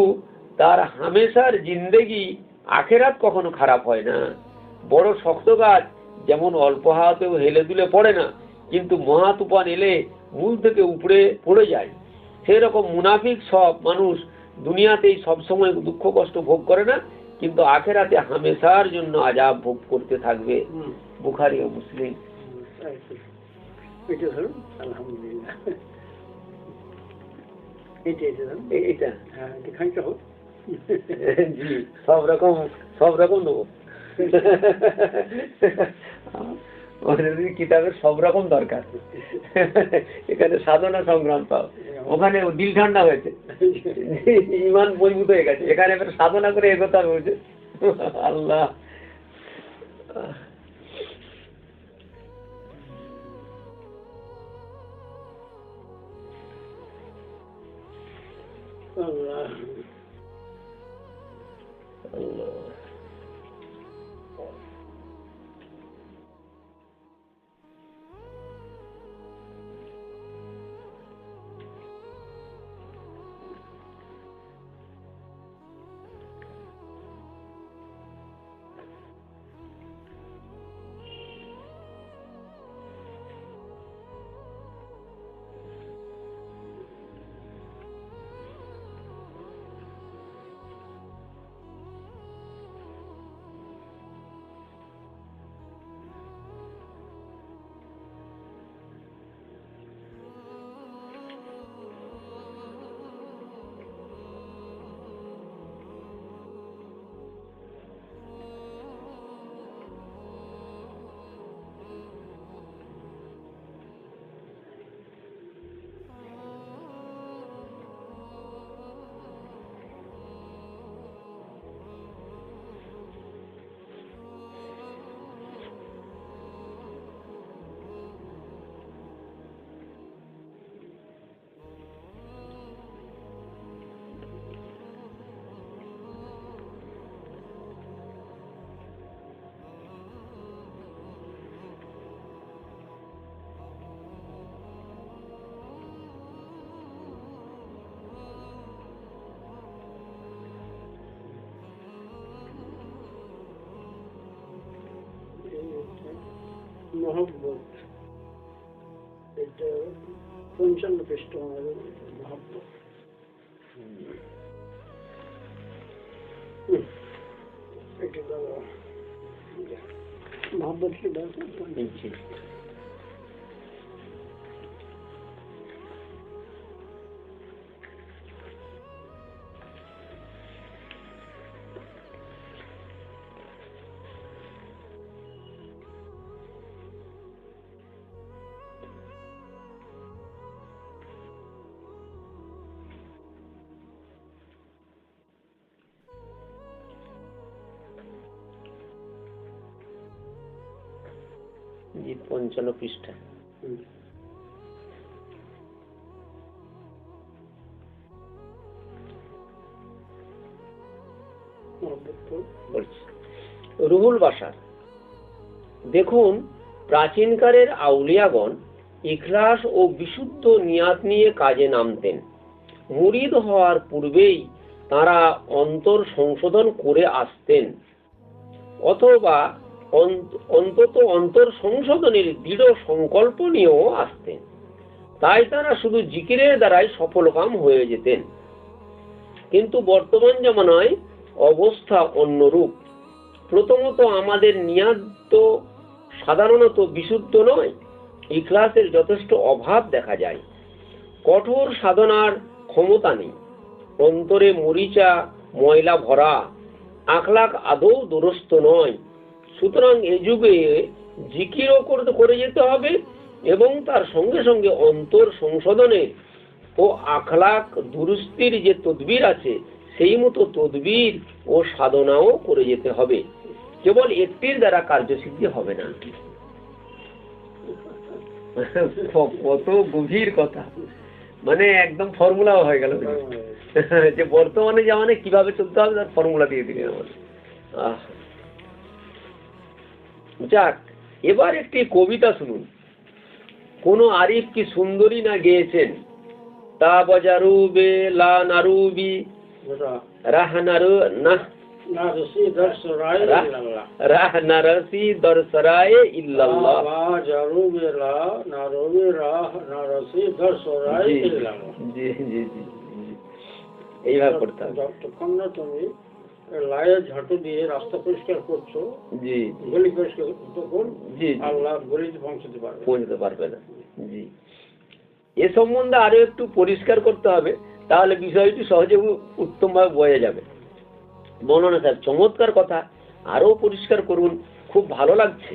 তার হামেশার জিন্দেগি আখেরাত কখনো খারাপ হয় না। বড় শক্ত গাছ যেমন অল্প হাওয়াতেও হেলে দুলে পড়ে না, কিন্তু মহা তুফান এলে মূল থেকে উপড়ে পড়ে যায়, সেরকম মুনাফিক সব মানুষ দুনিয়াতেই সবসময় দুঃখ কষ্ট ভোগ করে না, কিন্তু আখেরাতে হামেশার জন্য আযাব ভোগ করতে থাকবে। বুখারী ও মুসলিম। এটা ধরুন, আলহামদুলিল্লাহ। এটা হ্যাঁ, খানিকটা হোক। জি, সব রকম দেবো। কিতাবের সব রকম দরকার। এখানে সাধনা সংগ্রাম পাও, ওখানে দিল ঠান্ডা হয়েছে, ঈমান মজবুত হয়ে গেছে, এখানে এবার সাধনা করে এগোতে হয়েছে। আল্লাহ। আল্লাহ আল্লাহ। মহব্বত, এটা 55 পৃষ্ঠ আমাদের ভাবত ভাবত কি দরকার জি 55 পৃষ্ঠা। রুহুল বাশার। দেখুন, প্রাচীনকালের আউলিয়াগণ ইখলাস ও বিশুদ্ধ নিয়াত নিয়ে কাজে নামতেন। মুরিদ হওয়ার পূর্বেই তারা অন্তর সংশোধন করে আসতেন, অথবা অন্তত অন্তর সংশোধনের দৃঢ় সংকল্প নিয়েও আসতেন। তাই তারা শুধু জিকিরের দ্বারাই সফলকাম হয়ে যেতেন। কিন্তু বর্তমান জামানায় অবস্থা অন্যরূপ। প্রথমত, আমাদের নিয়াত তো সাধারণত বিশুদ্ধ নয়, ইখলাসের যথেষ্ট অভাব দেখা যায়। কঠোর সাধনার ক্ষমতা নেই, অন্তরে মরিচা ময়লা ভরা, আখলাক আদৌ দুরস্ত নয়। সুতরাং এই যুগে জিকিরও করে যেতে হবে এবং তার সঙ্গে সঙ্গে অন্তর সংশোধনের ও আখলাক দুরুস্তির যে তদবির আছে সেই মতো তদবির ও সাধনাও করে যেতে হবে। কেবল একটির দ্বারা কার্যসিদ্ধি হবে না। কত গভীর কথা, মানে একদম ফর্মুলা হয়ে গেল যে বর্তমানে জামানে কিভাবে চলতে হবে তার ফর্মুলা দিয়ে দিলেন আমাদের। যাক, এবার একটি কবিতা শুনুন। কোন আরিফ কি সুন্দরী না গেয়েছেন, তা বজারুবে লা নারুবি রাহ নারু না নারসি দরসরায়ে ইল্লাল্লাহ। জি জি জি, এইভাবে পড়তে হবে। যতক্ষণ না তুমি লায়ে ঝাঁটু দিয়ে রাস্তা পরিষ্কার করছো, জি গলি পরিষ্কার, তখন জি আল্লাহ গলিতে পৌঁছতে পারবে না। জি, এ সম্বন্ধে আরো একটু পরিষ্কার করতে হবে, তাহলে বিষয়টি সহজে উত্তমভাবে বোঝা যাবে। মৌলানা সাহেব চমৎকার কথা, আরো পরিষ্কার করুন, খুব ভালো লাগছে।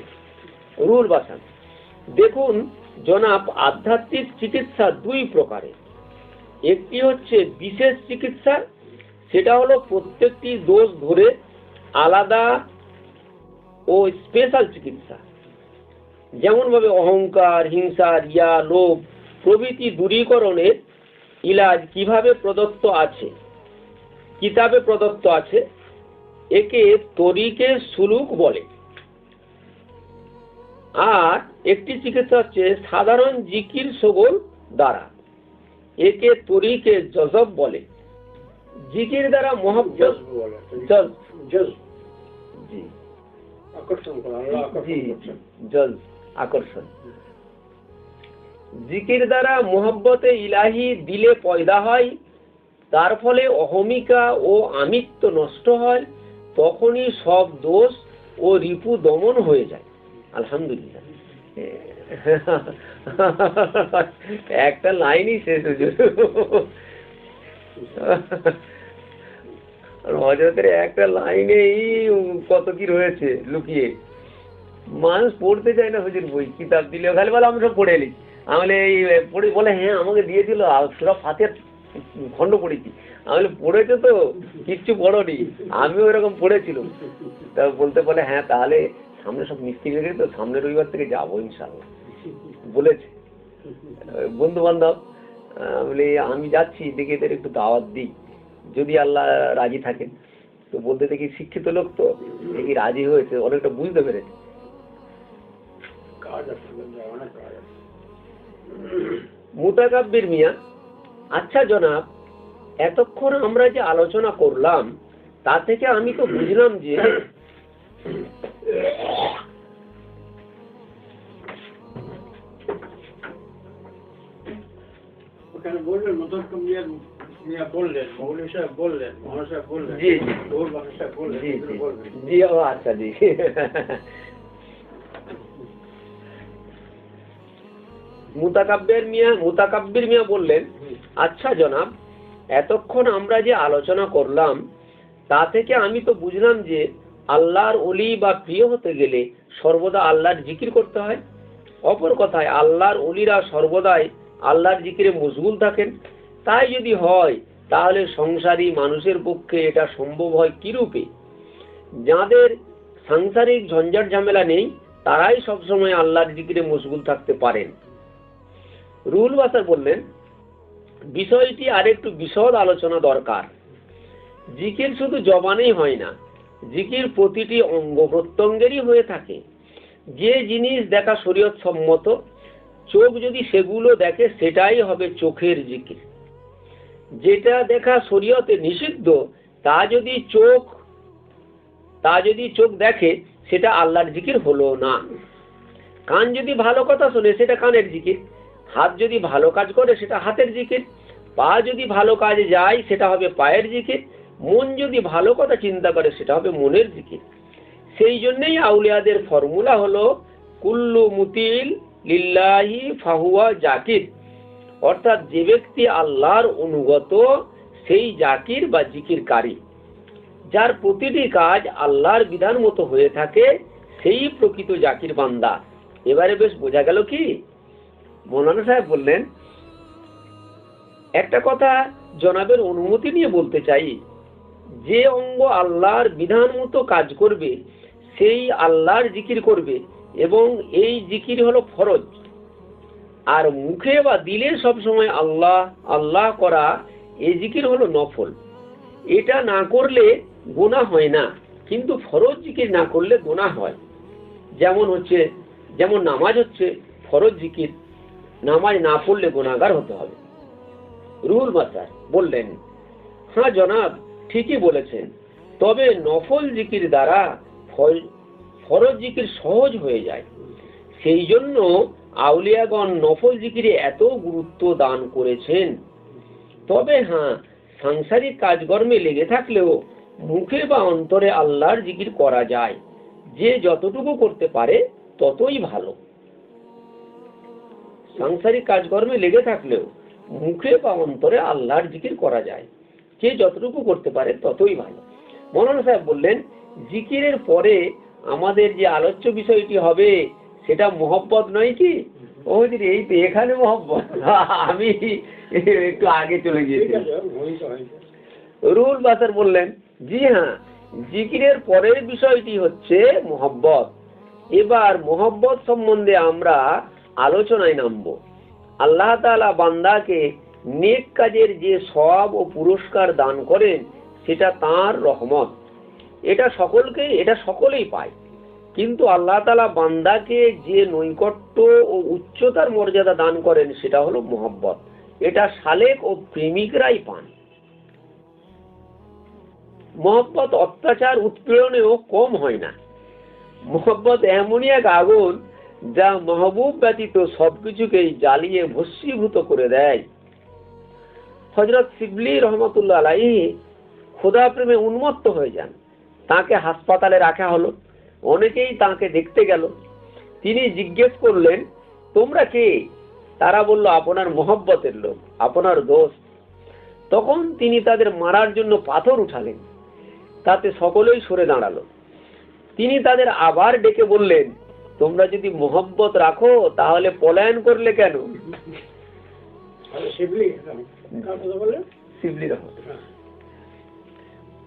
রুহুল বাশার। দেখুন জনাব, আধ্যাত্মিক চিকিৎসা দুই প্রকারের। একটি হচ্ছে বিশেষ চিকিৎসা, সেটা হলো প্রত্যেকটি দোষ ধরে আলাদা ও স্পেশাল চিকিৎসা। যেমন ভাবে অহংকার, হিংসা, রিয়া, লোভ প্রভৃতি দূরীকরণের ইলাজ কিভাবে প্রদত্ত আছে, কিতাবে প্রদত্ত আছে, একে তরিকে সুলুক বলে। আর একটি চিকিৎসা হচ্ছে সাধারণ জিকির সগোল দ্বারা, একে তরিকে জজব বলে। জিকির দ্বারা মহব্বত আকর্ষণ, জিকির দ্বারা মোহব্বতে ইলাহি দিলে পয়দা হয়, তার ফলে অহমিকা ও আমিত্ব নষ্ট হয়, তখনই সব দোষ ও রিপু দমন হয়ে যায়। আলহামদুলিল্লাহ, একটা লাইনই শেষ হয়েছে। হযরতের একটা লাইনেই কত কি রয়েছে লুকিয়ে। মানুষ পড়তে চায় না হুজুর বই, কিতাব দিলে খালি বলে আমি সব পড়ে এলি, আমি এই পড়ে বলে হ্যাঁ আমাকে দিয়েছিল সূরা ফাতিহার খণ্ড পড়েছি। আমি পড়েছো তো, কিচ্ছু পড়োনি, আমিও এরকম পড়েছিলাম। তা বলতে বলে হ্যাঁ তাহলে সামনে সব মিষ্টি হয়ে গেছে তো, সামনের রবিবার থেকে যাবো ইনশাল্লাহ বলেছে। বন্ধু বান্ধব বলে আমি যাচ্ছি, দেখি এদের একটু দাওয়াত দিই, যদি আল্লাহ রাজি থাকেন। তো বলতে দেখি শিক্ষিত লোক তো, দেখি রাজি হয়েছে, অনেকটা বুঝতে পেরেছে। মুতাকাব্বির মিয়া: আচ্ছা জনাব, এতক্ষণ আমরা যে আলোচনা করলাম তা থেকে আমি তো বুঝলাম যে ওখানে বললেন মুতাকাব্বির মিয়া বললেন, মৌলভী সাহেব বললেন, মৌলানা সাহেব বললেন, জি ওর বাবা সাহেব বললেন, জি জি বলবেন। জি ও আচ্ছা জি মুতাকাব্বির মিয়া বললেন, আচ্ছা জনাব, এতক্ষণ আমরা যে আলোচনা করলাম তা থেকে আমি তো বুঝলাম যে আল্লাহর ওলি বা প্রিয় হতে গেলে সর্বদা আল্লাহর জিকির করতে হয়। অপর কথায় আল্লাহর ওলিরা সর্বদাই আল্লাহর জিকিরে মশগুল থাকেন। তাই যদি হয় তাহলে সংসারী মানুষের পক্ষে এটা সম্ভব হয় কি রূপে? যাদের সাংসারিক ঝঞ্ঝাট ঝামেলা নেই তারাই সবসময় আল্লাহর জিকিরে মশগুল থাকতে পারেন। রুহুল বাসার বললেন, বিষয়টি আরেকটু বিশদ আলোচনা দরকার। জিকির শুধু জবানেই হয় না, জিকির প্রতিটি অঙ্গ প্রত্যঙ্গেরই হয়ে থাকে। যে জিনিস দেখা শরীয়ত সম্মত, চোখ যদি সেগুলো দেখে সেটাই হবে চোখের জিকির। যেটা দেখা শরীয়তে নিষিদ্ধ তা যদি চোখ দেখে সেটা আল্লাহর জিকির হলো না। কান যদি ভালো কথা শোনে সেটা কানের জিকির, হাত যদি ভালো কাজ করে সেটা হাতের জিকির, পা যদি ভালো কাজে যায় সেটা হবে পায়ের জিকির, মন যদি ভালো কথা চিন্তা করে সেটা হবে মনের জিকির। সেই জন্যই আউলিয়াদের ফর্মুলা হলো কুল্লু মুতিল লিল্লাহি ফাহুয়া জাকির, অর্থাৎ যে ব্যক্তি আল্লাহর অনুগত সেই জাকির বা জিকিরকারী। যার প্রতিটি কাজ আল্লাহর বিধান মতো হয়ে থাকে সেই প্রকৃত জাকির বান্দা। এবারে বেশ বোঝা গেল কি? মৌলানা সাহেব বললেন, একটা কথা জনাবের অনুমতি নিয়ে বলতে চাই, যে অঙ্গ আল্লাহর বিধান মতো কাজ করবে সেই আল্লাহর জিকির করবে, এবং এই জিকির হলো ফরজ। আর মুখে বা দিলে সবসময় আল্লাহ আল্লাহ করা এই জিকির হলো নফল। এটা না করলে গুনাহ হয় না, কিন্তু ফরজ জিকির না করলে গুনাহ হয়। যেমন নামাজ হচ্ছে ফরজ জিকির, নামাজ না পড়লে গুনাহগার হতে হবে। রুহুল বাসার বললেন, হ্যাঁ জনাব, ঠিকই বলেছেন, তবে নফল জিকির দ্বারা ফরজ জিকির সহজ হয়ে যায়। সেই জন্য আউলিয়াগণ নফল জিকিরে এত গুরুত্ব দান করেছেন। তবে হ্যাঁ, সাংসারিক কাজকর্মে লেগে থাকলেও মুখে বা অন্তরে আল্লাহর জিকির করা যায়। যে যতটুকু করতে পারে ততই ভালো। সাংসারিক কাজকর্মে লেগে থাকলেও মুখে বা অন্তরে আল্লাহর জিকির করা যায়, যে যতটুকু করতে পারে ততই ভালো। মৌলানা সাহেব বললেন, জিকিরের পরে আমাদের যে আলোচ্য বিষয়টি হবে সেটা মোহব্বত নয় কি? ও হুজুর, এই তো এখানে মোহব্বত, আমি একটু আগে চলে গিয়েছি। রুহুল বাসার বললেন, জি হ্যাঁ, জিকিরের পরের বিষয়টি হচ্ছে মোহব্বত। এবার মোহব্বত সম্বন্ধে আমরা আলোচনায় নামব। আল্লাহ তাআলা বান্দাকে নেক কাজের যে সওয়াব ও পুরস্কার দান করেন সেটা তাঁর রহমত। এটা সকলেই পায়, কিন্তু আল্লাহ তাআলা বান্দাকে যে নৈকট্য ও উচ্চতার মর্যাদা দান করেন সেটা হলো মোহব্বত। এটা সালেক ও প্রেমিকরাই পান। মোহব্বত অত্যাচার উৎপীড়নেও কম হয় না। মোহব্বত এমনই এক আগুন যা মাহবুব ব্যতীত সবকিছুকেই জ্বালিয়ে ভস্মীভূত করে দেয়। হযরত শিবলি রহমাতুল্লাহ আলাইহি খোদা প্রেমে উন্মত্ত হয়ে যান। তাকে হাসপাতালে রাখা হলো। অনেকেই তাকে দেখতে গেল। তিনি জিজ্ঞেস করলেন, তোমরা কে? তারা বলল, আপনার মোহব্বতের লোক, আপনার দোস্ত। তখন তিনি তাদের মারার জন্য পাথর উঠালেন। তাতে সকলেই সরে দাঁড়ালো। তিনি তাদের আবার ডেকে বললেন, তোমরা যদি মোহব্বত রাখো তাহলে পলায়ন করলে কেন?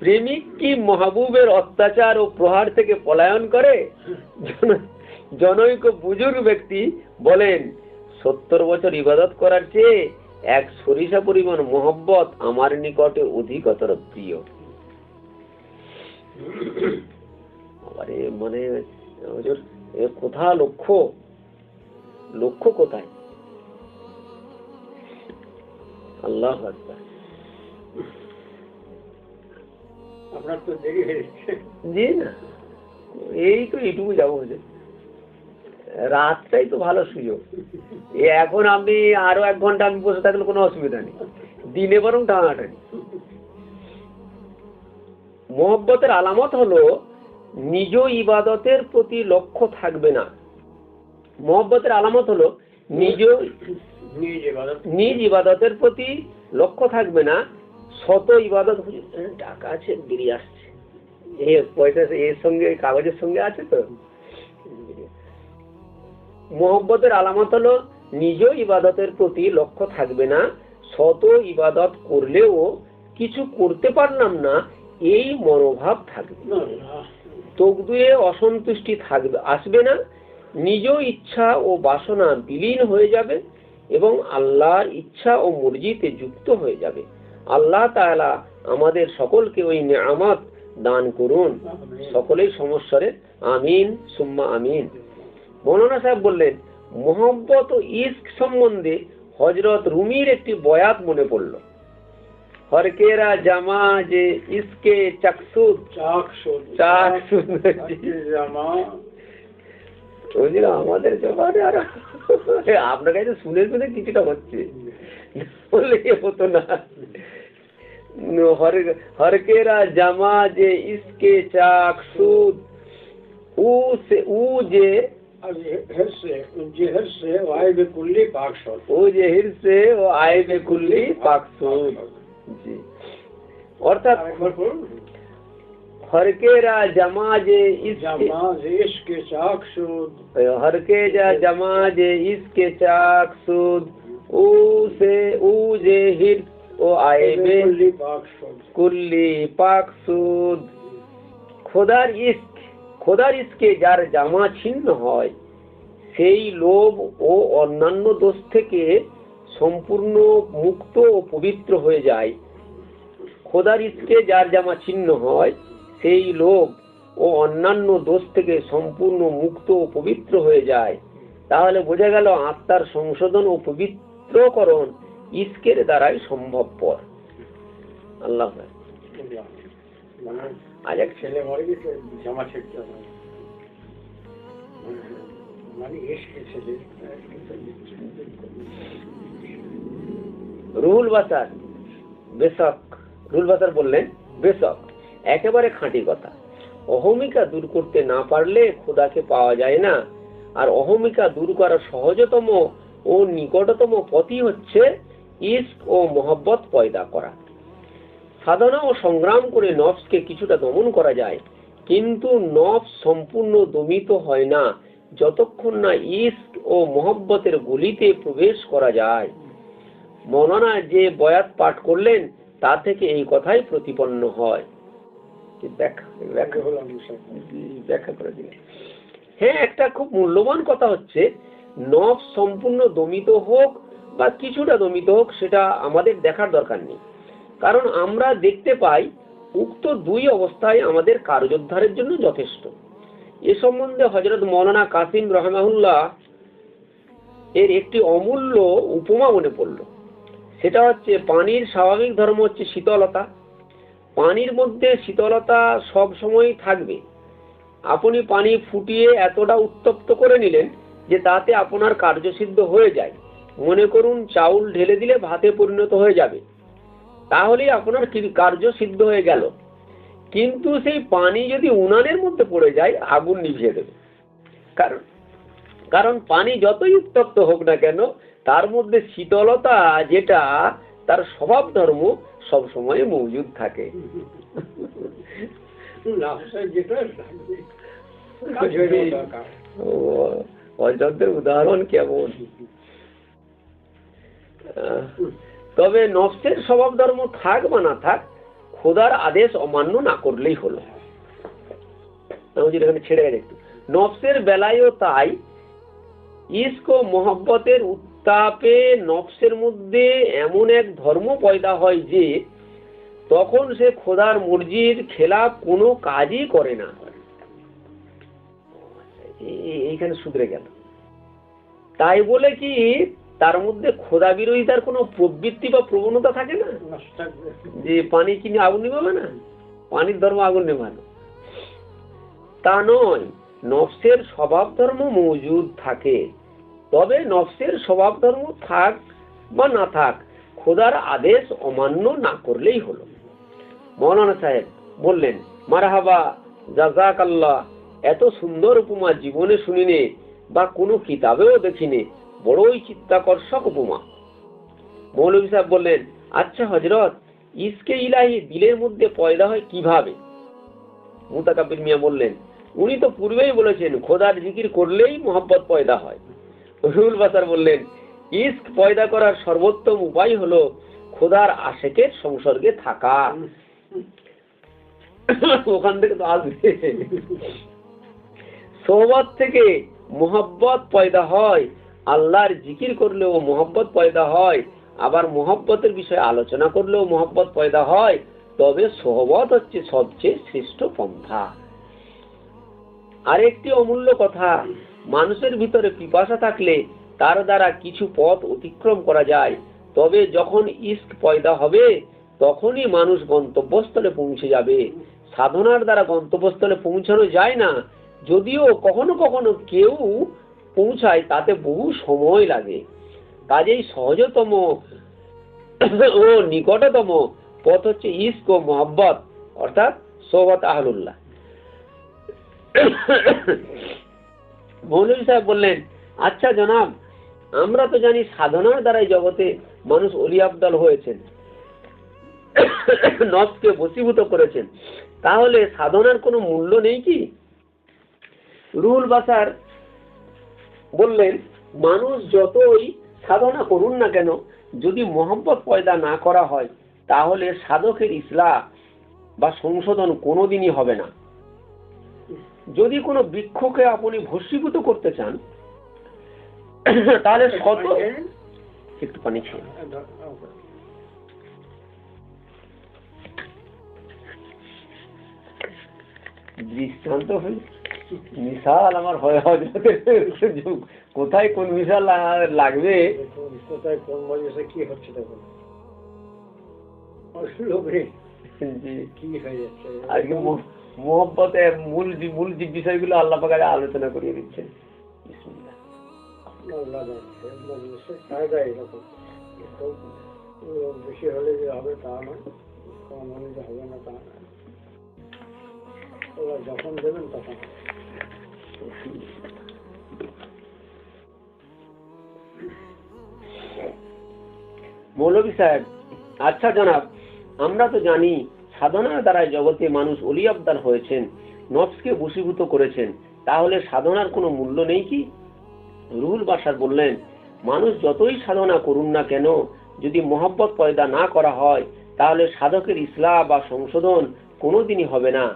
প্রেমিক কি মাহবুবের অত্যাচার ও প্রহার থেকে পলায়ন করে? জনৈক বুজুর্গ ব্যক্তি বলেন, 70 বছর ইবাদত করার চেয়ে এক সরিষা পরিমাণ মোহব্বত আমার নিকটে অধিকতর প্রিয়। মানে কোথা লক্ষ্য কোথায়? আল্লাহু আকবার। আপনার তো দেরি হয়ে যাচ্ছে। জি না, এই তো এইটুকু যাবো। রাতটাই তো ভালো সুযোগ। এখন আপনি আরো 1 ঘন্টা আমি বসে থাকলে কোনো অসুবিধা নেই, দিনে বরং টানাটানি। মহব্বতের আলামত হলো নিজ ইবাদতের প্রতি লক্ষ্য থাকবে না। মহব্বতের আলামত হলো নিজ ইবাদতের প্রতি লক্ষ্য থাকবে না, শত ইবাদত। টাকা আছে, বেরিয়ে আসছে, পয়সা এর সঙ্গে কাগজের সঙ্গে আছে তো। মহব্বতের আলামত হলো নিজ ইবাদতের প্রতি লক্ষ্য থাকবে না, শত ইবাদত করলেও কিছু করতে পারলাম না এই মনোভাব থাকবে। তকদীরে অসন্তুষ্টি থাকবে, আসবে না। নিজ ইচ্ছা ও বাসনা বিলীন হয়ে যাবে এবং আল্লাহর ইচ্ছা ও মর্জিতে যুক্ত হয়ে যাবে। আল্লাহ তাআলা আমাদের সকলকে ওই নেয়ামত দান করুন। সকলেই সমস্যারে আমিন সুম্মা আমিন। মৌলানা সাহেব বললেন, মোহাম্মত ও ইশক সম্বন্ধে হযরত রুমির একটি বয়াত মনে পড়ল। হরকেরা জামা যে ইসকে চাকসুদ আমাদের জমানে, আর আপনার কাছে শুনে শুনে কিছুটা হচ্ছে, বললে হতো না। হরকেরা জামা যে ইসকে চাকসুদ ও যে হিরসে ও আইবে কুল্লি পাকসুদ। জি, অর্থাৎ হরকেরা জামা যে ইসকে চাকসুদ, হরকেরা জামা যে ইসকে চাকসুদ ও যে হিরস ও আইবে কুল্লি পাকসুদ। খোদার ইশকে যার জামা ছিন্ন হয়, সেই লোভ ও অন্যান্য দোষ থেকে সম্পূর্ণ মুক্ত ও পবিত্র হয়ে যায়। খোদার ইশকে যার জামা ছিন্ন হয়, সেই লোভ ও অন্যান্য দোষ থেকে সম্পূর্ণ মুক্ত ও পবিত্র হয়ে যায়। তাহলে বোঝা গেল আত্মার সংশোধন ও পবিত্রকরণ ইশকের দ্বারাই সম্ভবপর। আল্লাহ আজ এক ছেলে মরে গেছে, জামা ছিঁড়তে হয়, মানে ইশকে ছেলে। রুহুল বাসার বেশক, রুহুল বাসার বললেন, বেশক একেবারে খাঁটি কথা। অহমিকা দূর করতে না পারলে খোদাকে পাওয়া যায় না। আর অহমিকা দূর করার সহজতম ও নিকটতম পথই হচ্ছে ইশক ও মহব্বত পয়দা করা। সাধনা ও সংগ্রাম করে নফসকে কিছুটা দমন করা যায়, কিন্তু নফস সম্পূর্ণ দমিত হয় না যতক্ষণ না ইশক ও মহব্বতের গলিতে প্রবেশ করা যায়। মৌলানা যে বয়াত পাঠ করলেন তা থেকে এই কথাই প্রতিপন্ন হয়। ব্যাখ্যা করে দিলেন। হ্যাঁ, একটা খুব মূল্যবান কথা হচ্ছে, নফস সম্পূর্ণ দমিত হোক বা কিছুটা দমিত হোক, সেটা আমাদের দেখার দরকার নেই। কারণ আমরা দেখতে পাই উক্ত দুই অবস্থায় আমাদের কার্যোদ্ধারের জন্য যথেষ্ট। এ সম্বন্ধে হযরত মৌলানা কাসিম রাহিমাহুল্লাহ এর একটি অমূল্য উপমা মনে পড়ল। সেটা হচ্ছে, পানির স্বাভাবিক ধর্ম হচ্ছে শীতলতা। পানির মধ্যে শীতলতা সব সময় থাকবে। আপনি পানি ফুটিয়ে এতটা উত্তপ্ত করে নিলেন যে তাতে আপনার কার্যসিদ্ধ হয়ে যায়। মনে করুন চাউল ঢেলে দিলে ভাতে পরিণত হয়ে যাবে, তাহলেই আপনার কার্য সিদ্ধ হয়ে গেল। কিন্তু সেই পানি যদি উনানের মধ্যে পড়ে যায়, আগুন নিভিয়ে দেবে। কারণ পানি যতই উত্তপ্ত হোক না কেন, তার মধ্যে শীতলতা যেটা তার স্বভাব ধর্ম সব সময় মজুদ থাকে। অজন্তের উদাহরণ কেমন। তবে নফসের স্বভাব ধর্ম থাক বা না থাক, খোদার আদেশ অমান্য না করলেই হলো। এখানে ছেড়ে গেছে একটু। নফসের বেলায়ও তাই। ইশক ও মহব্বতের উত্তাপে নফসের মধ্যে এমন এক ধর্ম পয়দা হয় যে তখন সে খোদার মর্জির খেলাফ কোনো কাজই করে না। এইখানে শুধরে গেল। তাই বলে কি তার মধ্যে খোদা বিরোধিতার কোনো প্রবৃত্তি বা প্রবণতা থাকে না, যে পানি কিনে আগুন নেভাবে না, পানির ধর্ম আগুন নেভানো, তা নয়। নফসের স্বভাব ধর্ম মজুদ থাকে, তবে নফসের স্বভাব ধর্ম থাক বা না থাক, খোদার আদেশ অমান্য না করলেই হলো। মৌলানা সাহেব বললেন, মারহাবা, জাযাকাল্লাহ, এত সুন্দর উপমা জীবনে শুনিনে বা কোনো কিতাবেও দেখিনে, বড়ই চিত্তাকর্ষক উপমা। মৌলভী সাহেব বললেন, আচ্ছা হযরত, ইশকে ইলাহি দিলের মধ্যে পয়দা হয় কিভাবে? মুতাকাব্বির মিয়া বললেন, উনি তো পূর্বেই বলেছেন খোদার জিকির করলেই মোহাব্বত পয়দা হয়। রুহুল বাসার বললেন, ইশক পয়দা করার সর্বোত্তম উপায় হলো খোদার আশেকের সংসর্গে থাকা। ওখান থেকে তো আসবে। সোহবত থেকে মোহাব্বত পয়দা হয়, আল্লাহর জিকির করলেও মোহাব্বত পয়দা হয়, আবার মোহাব্বতের বিষয়ে আলোচনা করলেও মোহাব্বত পয়দা হয়। তবে সোহবত হচ্ছে সবচেয়ে শ্রেষ্ঠ পন্থা। আরেকটি অমূল্য কথা, মানুষের ভিতরে পিপাসা থাকলে তার দ্বারা কিছু পথ অতিক্রম করা যায়, তবে যখন ইশক পয়দা হবে তখনই মানুষ গন্তব্যস্থলে পৌঁছে যাবে। সাধনার দ্বারা গন্তব্যস্থলে পৌঁছানো যায় না, যদিও কখনো কখনো কেউ পৌঁছায়, তাতে বহু সময় লাগে। কাজেই সহজতম ও নিকটতম পথ হচ্ছে ইশক ও মোহাব্বত, অর্থাৎ সোহবত আহলুল্লাহ। মৌলভী সাহেব বললেন, আচ্ছা জনাব, আমরা তো জানি সাধনার দ্বারাই জগতে মানুষ ওলি আফদাল হয়েছেন, নফসকে বশীভূত করেছেন, তাহলে সাধনার কোনো মূল্য নেই কি? রুহুল বাসার বললেন, মানুষ যতই সাধনা করুন না কেন, যদি মোহাম্মত পয়দা না করা হয় তাহলে সাধকের ইসলাহ বা সংশোধন কোনোদিনই হবে না। যদি কোনো বৃক্ষকে আপনি ভস্মীভূত করতে চান তাহলে একটু পানি খেয়ে দৃষ্টান্ত মিশাল আমার হয়, কোথায় কোন মিশাল লাগবে, কোথায় কোন মজলিসে কি হচ্ছে দেখুন, কি হয়ে যাচ্ছে। আজকে মোহাব্বতের মূল যে বিষয়গুলো আল্লাহ পাক আলোচনা করিয়ে দিচ্ছেন। বেশি হলে যে হবে তা নয়, কম হলে যে হবে না তা নয়, যখন দেবেন তখন। মৌলভী সাহেব, আচ্ছা জনাব, আমরা তো জানি সাধনার দ্বারাই জগতে মানুষ ওলি আফদাল হয়েছেন, নফসকে বশীভূত করেছেন, তাহলে সাধনার কোনো মূল্য নেই কি? রুহুল বাসার বললেন, মানুষ যতই সাধনা করুন না কেন, যদি মোহাব্বত পয়দা না করা হয় তাহলে সাধকের ইসলাহ বা সংশোধন কোনোদিনই হবে না।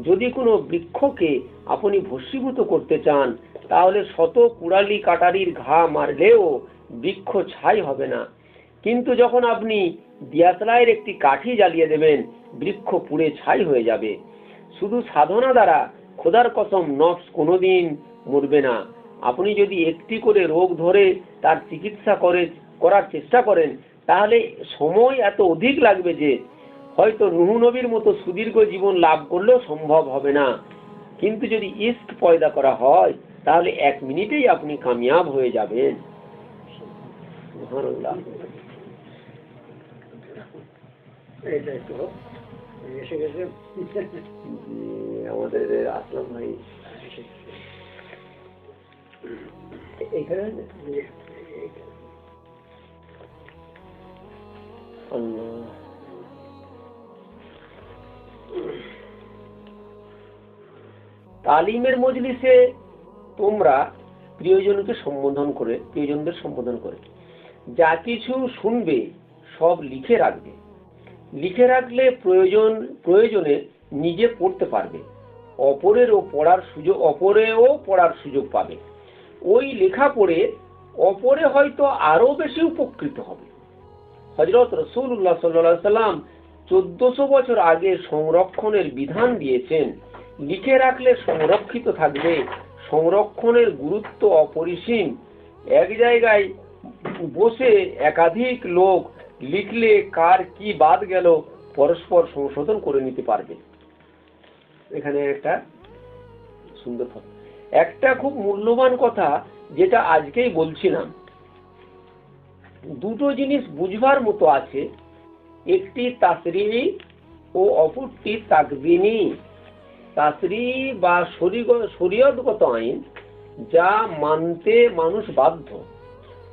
যদি কোনো বৃক্ষকে আপনি ভস্মীভূত করতে চান তাহলে শত কুড়ালি কাটারির ঘা মারলেও বৃক্ষ ছাই হবে না, কিন্তু যখন আপনি দিয়াশলাইয়ের একটি কাঠি জ্বালিয়ে দেবেন, বৃক্ষ পুড়ে ছাই হয়ে যাবে। শুধু সাধনা দ্বারা খোদার কসম নফস কোনোদিন মরবে না। আপনি যদি একটি করে রোগ ধরে তার চিকিৎসা করার চেষ্টা করেন তাহলে সময় এত অধিক লাগবে যে হয়তো নূহ নবীর মতো সুদীর্ঘ জীবন লাভ করলেও সম্ভব হবে না। কিন্তু যদি ইশক পয়দা করা হয় তাহলে 1 মিনিটেই আপনি কামিয়াব হয়ে যাবেন। সুবহানাল্লাহ। এইটা একটু এসে গেছে আমাদের আসলাম ভাই এখানে তালিমের মজলিসে তোমরা প্রিয়জনদের সম্বোধন করে যা কিছু শুনবে সব লিখে রাখবে। লিখে রাখলে প্রয়োজনে নিজে পড়তে পারবে, অপরেও পড়ার সুযোগ পাবে। ওই লেখা পড়ে অপরে হয়তো আরো বেশি উপকৃত হবে। হযরত রাসূলুল্লাহ সাল্লাল্লাহু আলাইহি সাল্লাম 1400 বছর আগে সংরক্ষণের বিধান দিয়েছেন। লিখে রাখলে সংরক্ষিত থাকবে। সংরক্ষণের গুরুত্ব অপরিসীম। এক জায়গায় বসে একাধিক লোক লিখলে কার কি বাদ গেল পরস্পর সংশোধন করে নিতে পারবে। এখানে একটা সুন্দর কথা। একটা খুব মূল্যবান কথা যেটা আজকেই বলছিলাম, দুটো জিনিস বুঝবার মতো আছে, একটি তাসরিহি ও অপরটি তাকবিনী। তাসরিহি বা শরীয়তগত আইন, যা মানতে মানুষ বাধ্য,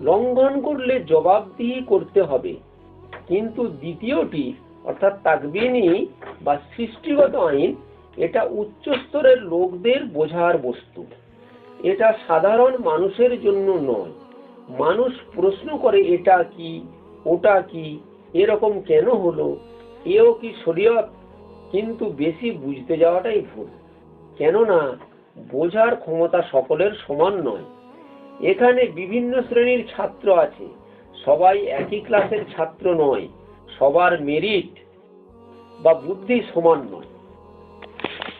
লঙ্ঘন করলে জবাবদিহি করতে হবে। কিন্তু দ্বিতীয়টি অর্থাৎ তাকবিনী বা সৃষ্টিগত আইন, এটা উচ্চ স্তরের লোকদের বোঝার বস্তু। এটা সাধারণ মানুষের জন্য নয়। মানুষ প্রশ্ন করে এটা কি, ওটা কি, এরকম কেন হলো, এও কি শরীয়ত? কিন্তু বেশি বুঝতে যাওয়াটাই ভুল, কেননা বোঝার ক্ষমতা সকলের সমান নয়। এখানে বিভিন্ন শ্রেণীর ছাত্র আছে, সবাই একই ক্লাসের ছাত্র নয়, সবার মেরিট বা বুদ্ধি সমান নয়।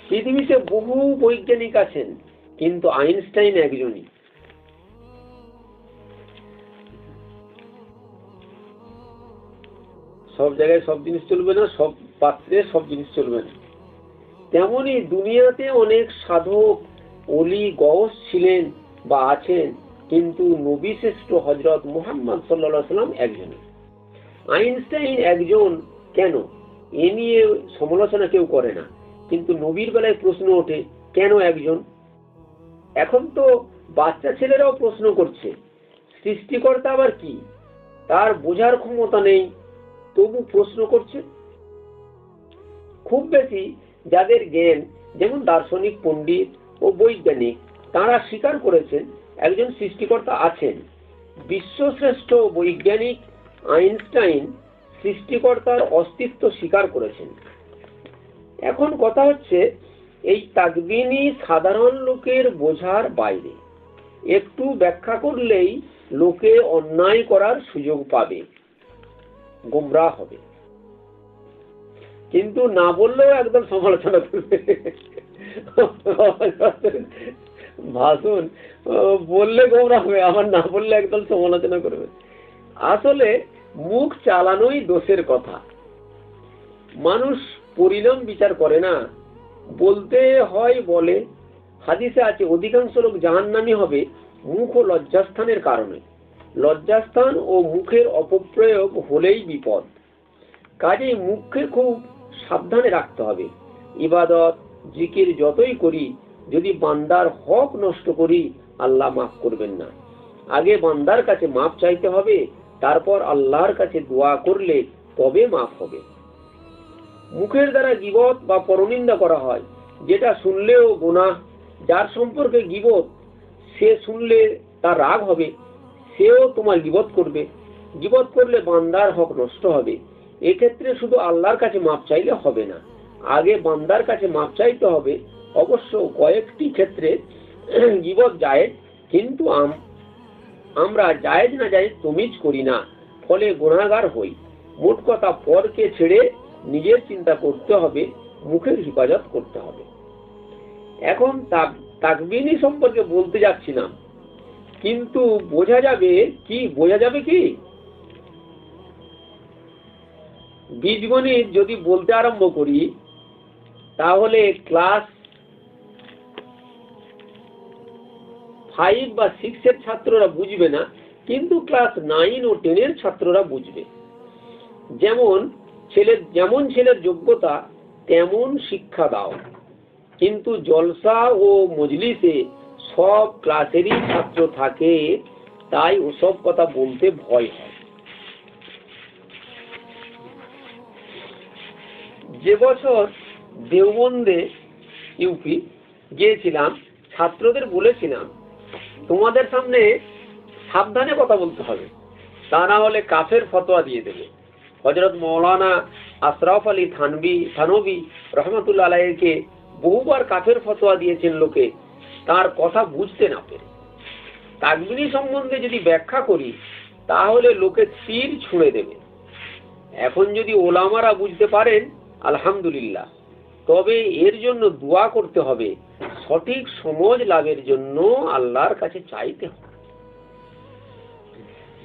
পৃথিবীতে বহু বৈজ্ঞানিক আছেন, কিন্তু আইনস্টাইন একজনই। সব জায়গায় সব জিনিস চলবে না, সব পাত্রে সব জিনিস চলবে না। তেমনি দুনিয়াতে অনেক সাধক, অলি, গওস ছিলেন বা আছেন, কিন্তু নবী শ্রেষ্ঠ হযরত মুহাম্মদ সাল্লাল্লাহু আলাইহি ওয়াসাল্লাম একজন। আইনস্টাইন একজন কেন, এ নিয়ে সমালোচনা কেউ করে না, কিন্তু নবীর বেলায় প্রশ্ন ওঠে কেন একজন। এখন তো বাচ্চা ছেলেরাও প্রশ্ন করছে সৃষ্টিকর্তা আবার কি, তার বোঝার ক্ষমতা নেই, তবু প্রশ্ন করছে। খুব বেশি যাদের জ্ঞান, যেমন দার্শনিক, পণ্ডিত ও বৈজ্ঞানিক, তারা স্বীকার করেছেন একজন সৃষ্টিকর্তা আছেন। বিশ্বশ্রেষ্ঠ বৈজ্ঞানিক আইনস্টাইন সৃষ্টিকর্তার অস্তিত্ব স্বীকার করেছেন। এখন কথা হচ্ছে, এই তাকবিনী সাধারণ লোকের বোঝার বাইরে। একটু ব্যাখ্যা করলেই লোকে অন্যায় করার সুযোগ পাবে, গোমরাহ হবে, কিন্তু না বললেও একদম সমালোচনা করবে। ভাষণ বললে গোমরাহ হবে, আবার না বললে একদম সমালোচনা করবে। আসলে মুখ চালানোই দোষের কথা। মানুষ পরিণাম বিচার করে না, বলতে হয় বলে। হাদিসে আছে অধিকাংশ লোক জাহান্নামী হবে মুখ ও লজ্জাস্থানের কারণে। লজ্জাস্থান ও মুখের অপপ্রয়োগ হলেই বিপদ। কাজেই মুখকে খুব সাবধানে রাখতে হবে। ইবাদত জিকির যতই করি, যদি বান্দার হক নষ্ট করি, আল্লাহ মাফ করবেন না। আগে বান্দার কাছে মাফ চাইতে হবে, তারপর আল্লাহর কাছে দোয়া করলে তবে মাফ হবে। মুখের দ্বারা গীবত বা পরনিন্দা করা হয়, যেটা শুনলেও গুনাহ। যার সম্পর্কে গীবত, সে শুনলে তার রাগ হবে, সেও তোমার গীবত করবে। গীবত করলে বান্দার হক নষ্ট হবে। এক্ষেত্রে শুধু আল্লাহর কাছে মাপ চাইলে হবে না, আগে বান্দার কাছে মাপ চাইতে হবে। অবশ্য কয়েকটি ক্ষেত্রে গীবত জায়েজ, কিন্তু আমরা জায়েজ না জায়েজ তমিজ করি না, ফলে গুনাহগার হই। মোট কথা, পরকে ছেড়ে নিজের চিন্তা করতে হবে, মুখের হেফাজত করতে হবে। এখন তাকবিনী সম্পর্কে বলতে যাচ্ছি না, কিন্তু বোঝা যাবে কি বীজগণিত যদি বলতে আরম্ভ করি, তাহলে ক্লাস 5 বা 6 এর ছাত্ররা বুঝবে না, কিন্তু ক্লাস 9 ও 10 এর ছাত্ররা বুঝবে। যেমন ছেলের যোগ্যতা তেমন শিক্ষা দাও, কিন্তু জলসা ও মজলিসে সব ক্লাসেরই ছাত্র থাকে, তাই ওসব কথা বলতে ভয় হয়। যে বছর দেওবন্দে ইউপি গিয়েছিলাম, ছাত্রদের বলেছিলাম তোমাদের সামনে সাবধানে কথা বলতে হবে, তা না হলে কাফের ফতোয়া দিয়ে দেবে। হযরত মাওলানা আশরাফ আলী থানভী রহমাতুল্লাহ আলাইহিকে বহুবার কাফের ফতোয়া দিয়েছেন লোকে, তার কথা বুঝতে না পেরে। তাকবিনী সম্বন্ধে যদি ব্যাখ্যা করি, তাহলে লোকে তীর ছুঁড়ে দেবে। এখন যদি ওলামারা বুঝতে পারেন, আলহামদুলিল্লাহ, তবে এর জন্য দোয়া করতে হবে, সঠিক সমঝ লাভের জন্য আল্লাহর কাছে চাইতে হবে।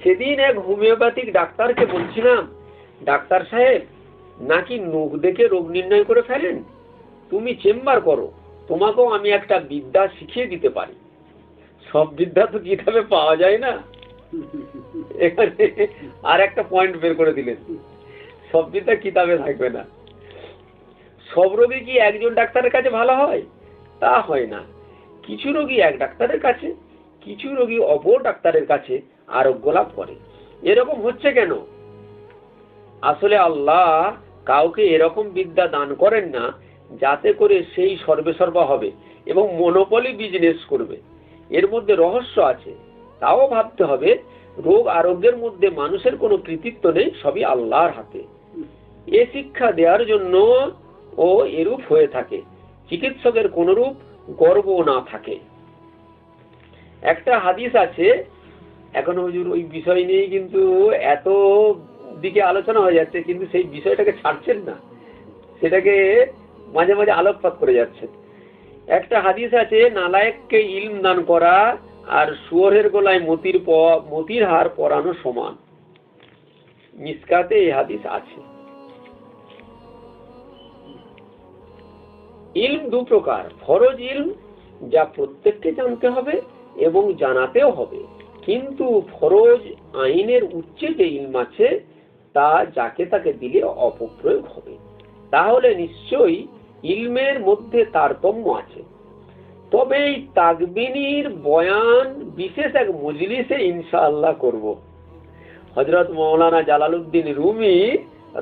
সেদিন এক হোমিওপ্যাথিক ডাক্তারকে বলছিলাম, ডাক্তার সাহেব, নাকি নখ দেখে রোগ নির্ণয় করে ফেলেন? তুমি চেম্বার করো, তোমাকেও আমি একটা বিদ্যা শিখিয়ে দিতে পারি। সব বিদ্যা তো কিতাবে পাওয়া যায় না। এখানে আর একটা পয়েন্ট বের করে দিলেন, সব বিদ্যা কিতাবে থাকবে না। সব রোগী কি একজন ডাক্তারের কাছে ভালো হয়? তা হয় না। কিছু রোগী এক ডাক্তারের কাছে, কিছু রোগী অপর ডাক্তারের কাছে আরোগ্য লাভ করে। এরকম হচ্ছে কেন? আসলে আল্লাহ কাউকে এরকম বিদ্যা দান করেন না যাতে করে সেই সর্বেসর্বা হবে এবং মনোপলি বিজনেস করবে। এর মধ্যে রহস্য আছে। তাও ভাবতে হবে, রোগ আরোগ্যের মধ্যে মানুষের কোনো কৃতিত্ব নেই, সবই আল্লাহর হাতে। এ শিক্ষা দেওয়ার জন্য ও এরূপ হয়ে থাকে, চিকিৎসকের কোনরূপ গর্ব না থাকে। একটা হাদিস আছে, এখন হুজুর ওই বিষয় নিয়ে কিন্তু এত দিকে আলোচনা হয়ে যাচ্ছে, কিন্তু সেই বিষয়টাকে ছাড়ছেন না, সেটাকে মাঝে মাঝে আলোকপাত করে যাচ্ছেন। একটা হাদিস আছে, নালায়েককে ইলম দান করা আর শুয়োরের গলায় মতির হার পরানো সমান। মিসকাতে এই হাদিস আছে। ইলম দু প্রকার, ফরজ ইলম যা প্রত্যেককে জানতে হবে এবং জানাতেও হবে, কিন্তু ফরজ আইনের উচ্চে যে ইলম আছে তা যাকে তাকে দিলে অপপ্রয়োগ হবে। তাহলে নিশ্চয়ই ইলমের মধ্যে তারতম্য আছে। তবে এই তাকবিনীর বয়ান বিশেষ এক মজলিসে ইনশাআল্লাহ করব। হযরত মাওলানা জালালউদ্দিন রুমি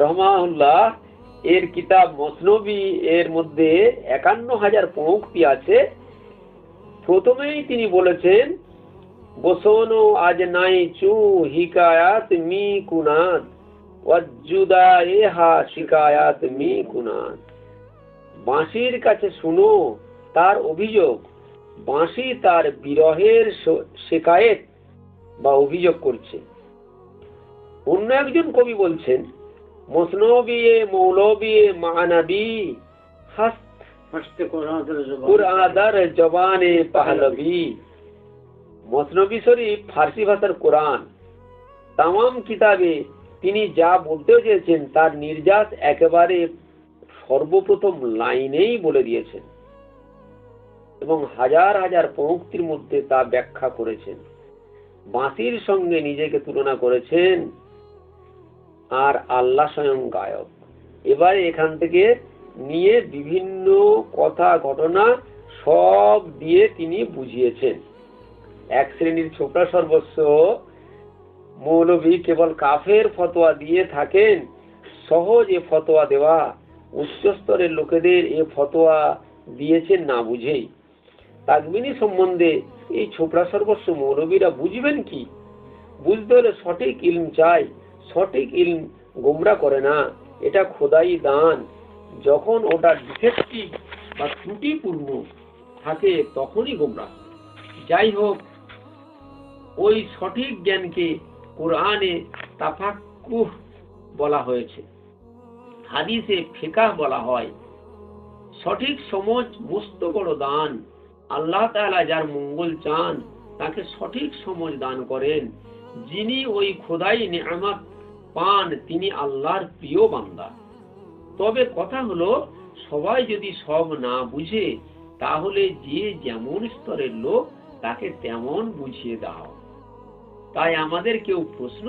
রহমাহুল্লাহ এর কিতাব মসনবী এর মধ্যে ৫১,০০০ পঙ্ক্তি আছে। প্রথমেই তিনি বলেছেন, বসনো আজ নাই চু হিকায়াত মি কুনাত ওয়াজুদা এহা শিকায়াত মি কুনাত। বাঁশির কাছে শুনো তার অভিযোগ, বাঁশি তার বিরহের শিকায়েত বা অভিযোগ করছে। অন্য একজন কবি বলছেন, মসনবী মৌলবী মানবী কুরআদার জবানে পাহলবী। মসনবী শরীফ ফার্সি ভাষার কোরআন। তামাম কিতাবে তিনি যা বলতে চেয়েছেন তার নির্যাস একেবারে সর্বপ্রথম লাইনেই বলে দিয়েছেন এবং হাজার হাজার পঙ্ক্তির মধ্যে তা ব্যাখ্যা করেছেন। বাঁশির সঙ্গে নিজেকে তুলনা করেছেন আর আল্লাহ স্বয়ং গায়ক। এবারে এখান থেকে নিয়ে বিভিন্ন কথা ঘটনা সব দিয়ে তিনি বুঝিয়েছেন। এক শ্রেণীর ছোকরা সর্বস্ব মৌলভী কেবল কাফের ফতোয়া দিয়ে থাকেন। সহজ এ ফতোয়া দেওয়া, উচ্চ স্তরের লোকেদের এ ফতোয়া দিয়েছেন না বুঝেই। তাকবিনী সম্বন্ধে এই ছোকরা সর্বস্ব মৌলভীরা বুঝবেন কি? বুঝতে হলে সঠিক ইলম চাই। সঠিক ইলম গোমরা করে না, এটা খোদাই দান। যখন ওটা ডিফেক্টিভ বা ত্রুটিপূর্ণ থাকে তখনই গোমরা। যাই হোক, ওই সঠিক জ্ঞানকে কোরআনে তাফাক্কুহ বলা হয়েছে, হাদিসে ফিকাহ বলা হয়। সঠিক সমঝ মস্ত বড় দান। আল্লাহ তাআলা যার মঙ্গল চান তাকে সঠিক সমঝ দান করেন। যিনি ওই খোদাই নেয়ামত পান তিনি আল্লাহর প্রিয় বান্দা। তবে কথা হলো, সবাই যদি সব না বুঝে তাহলে যে যেমন স্তরের লোক তাকে তেমন বুঝিয়ে দাও। তাই আমাদের কেউ প্রশ্ন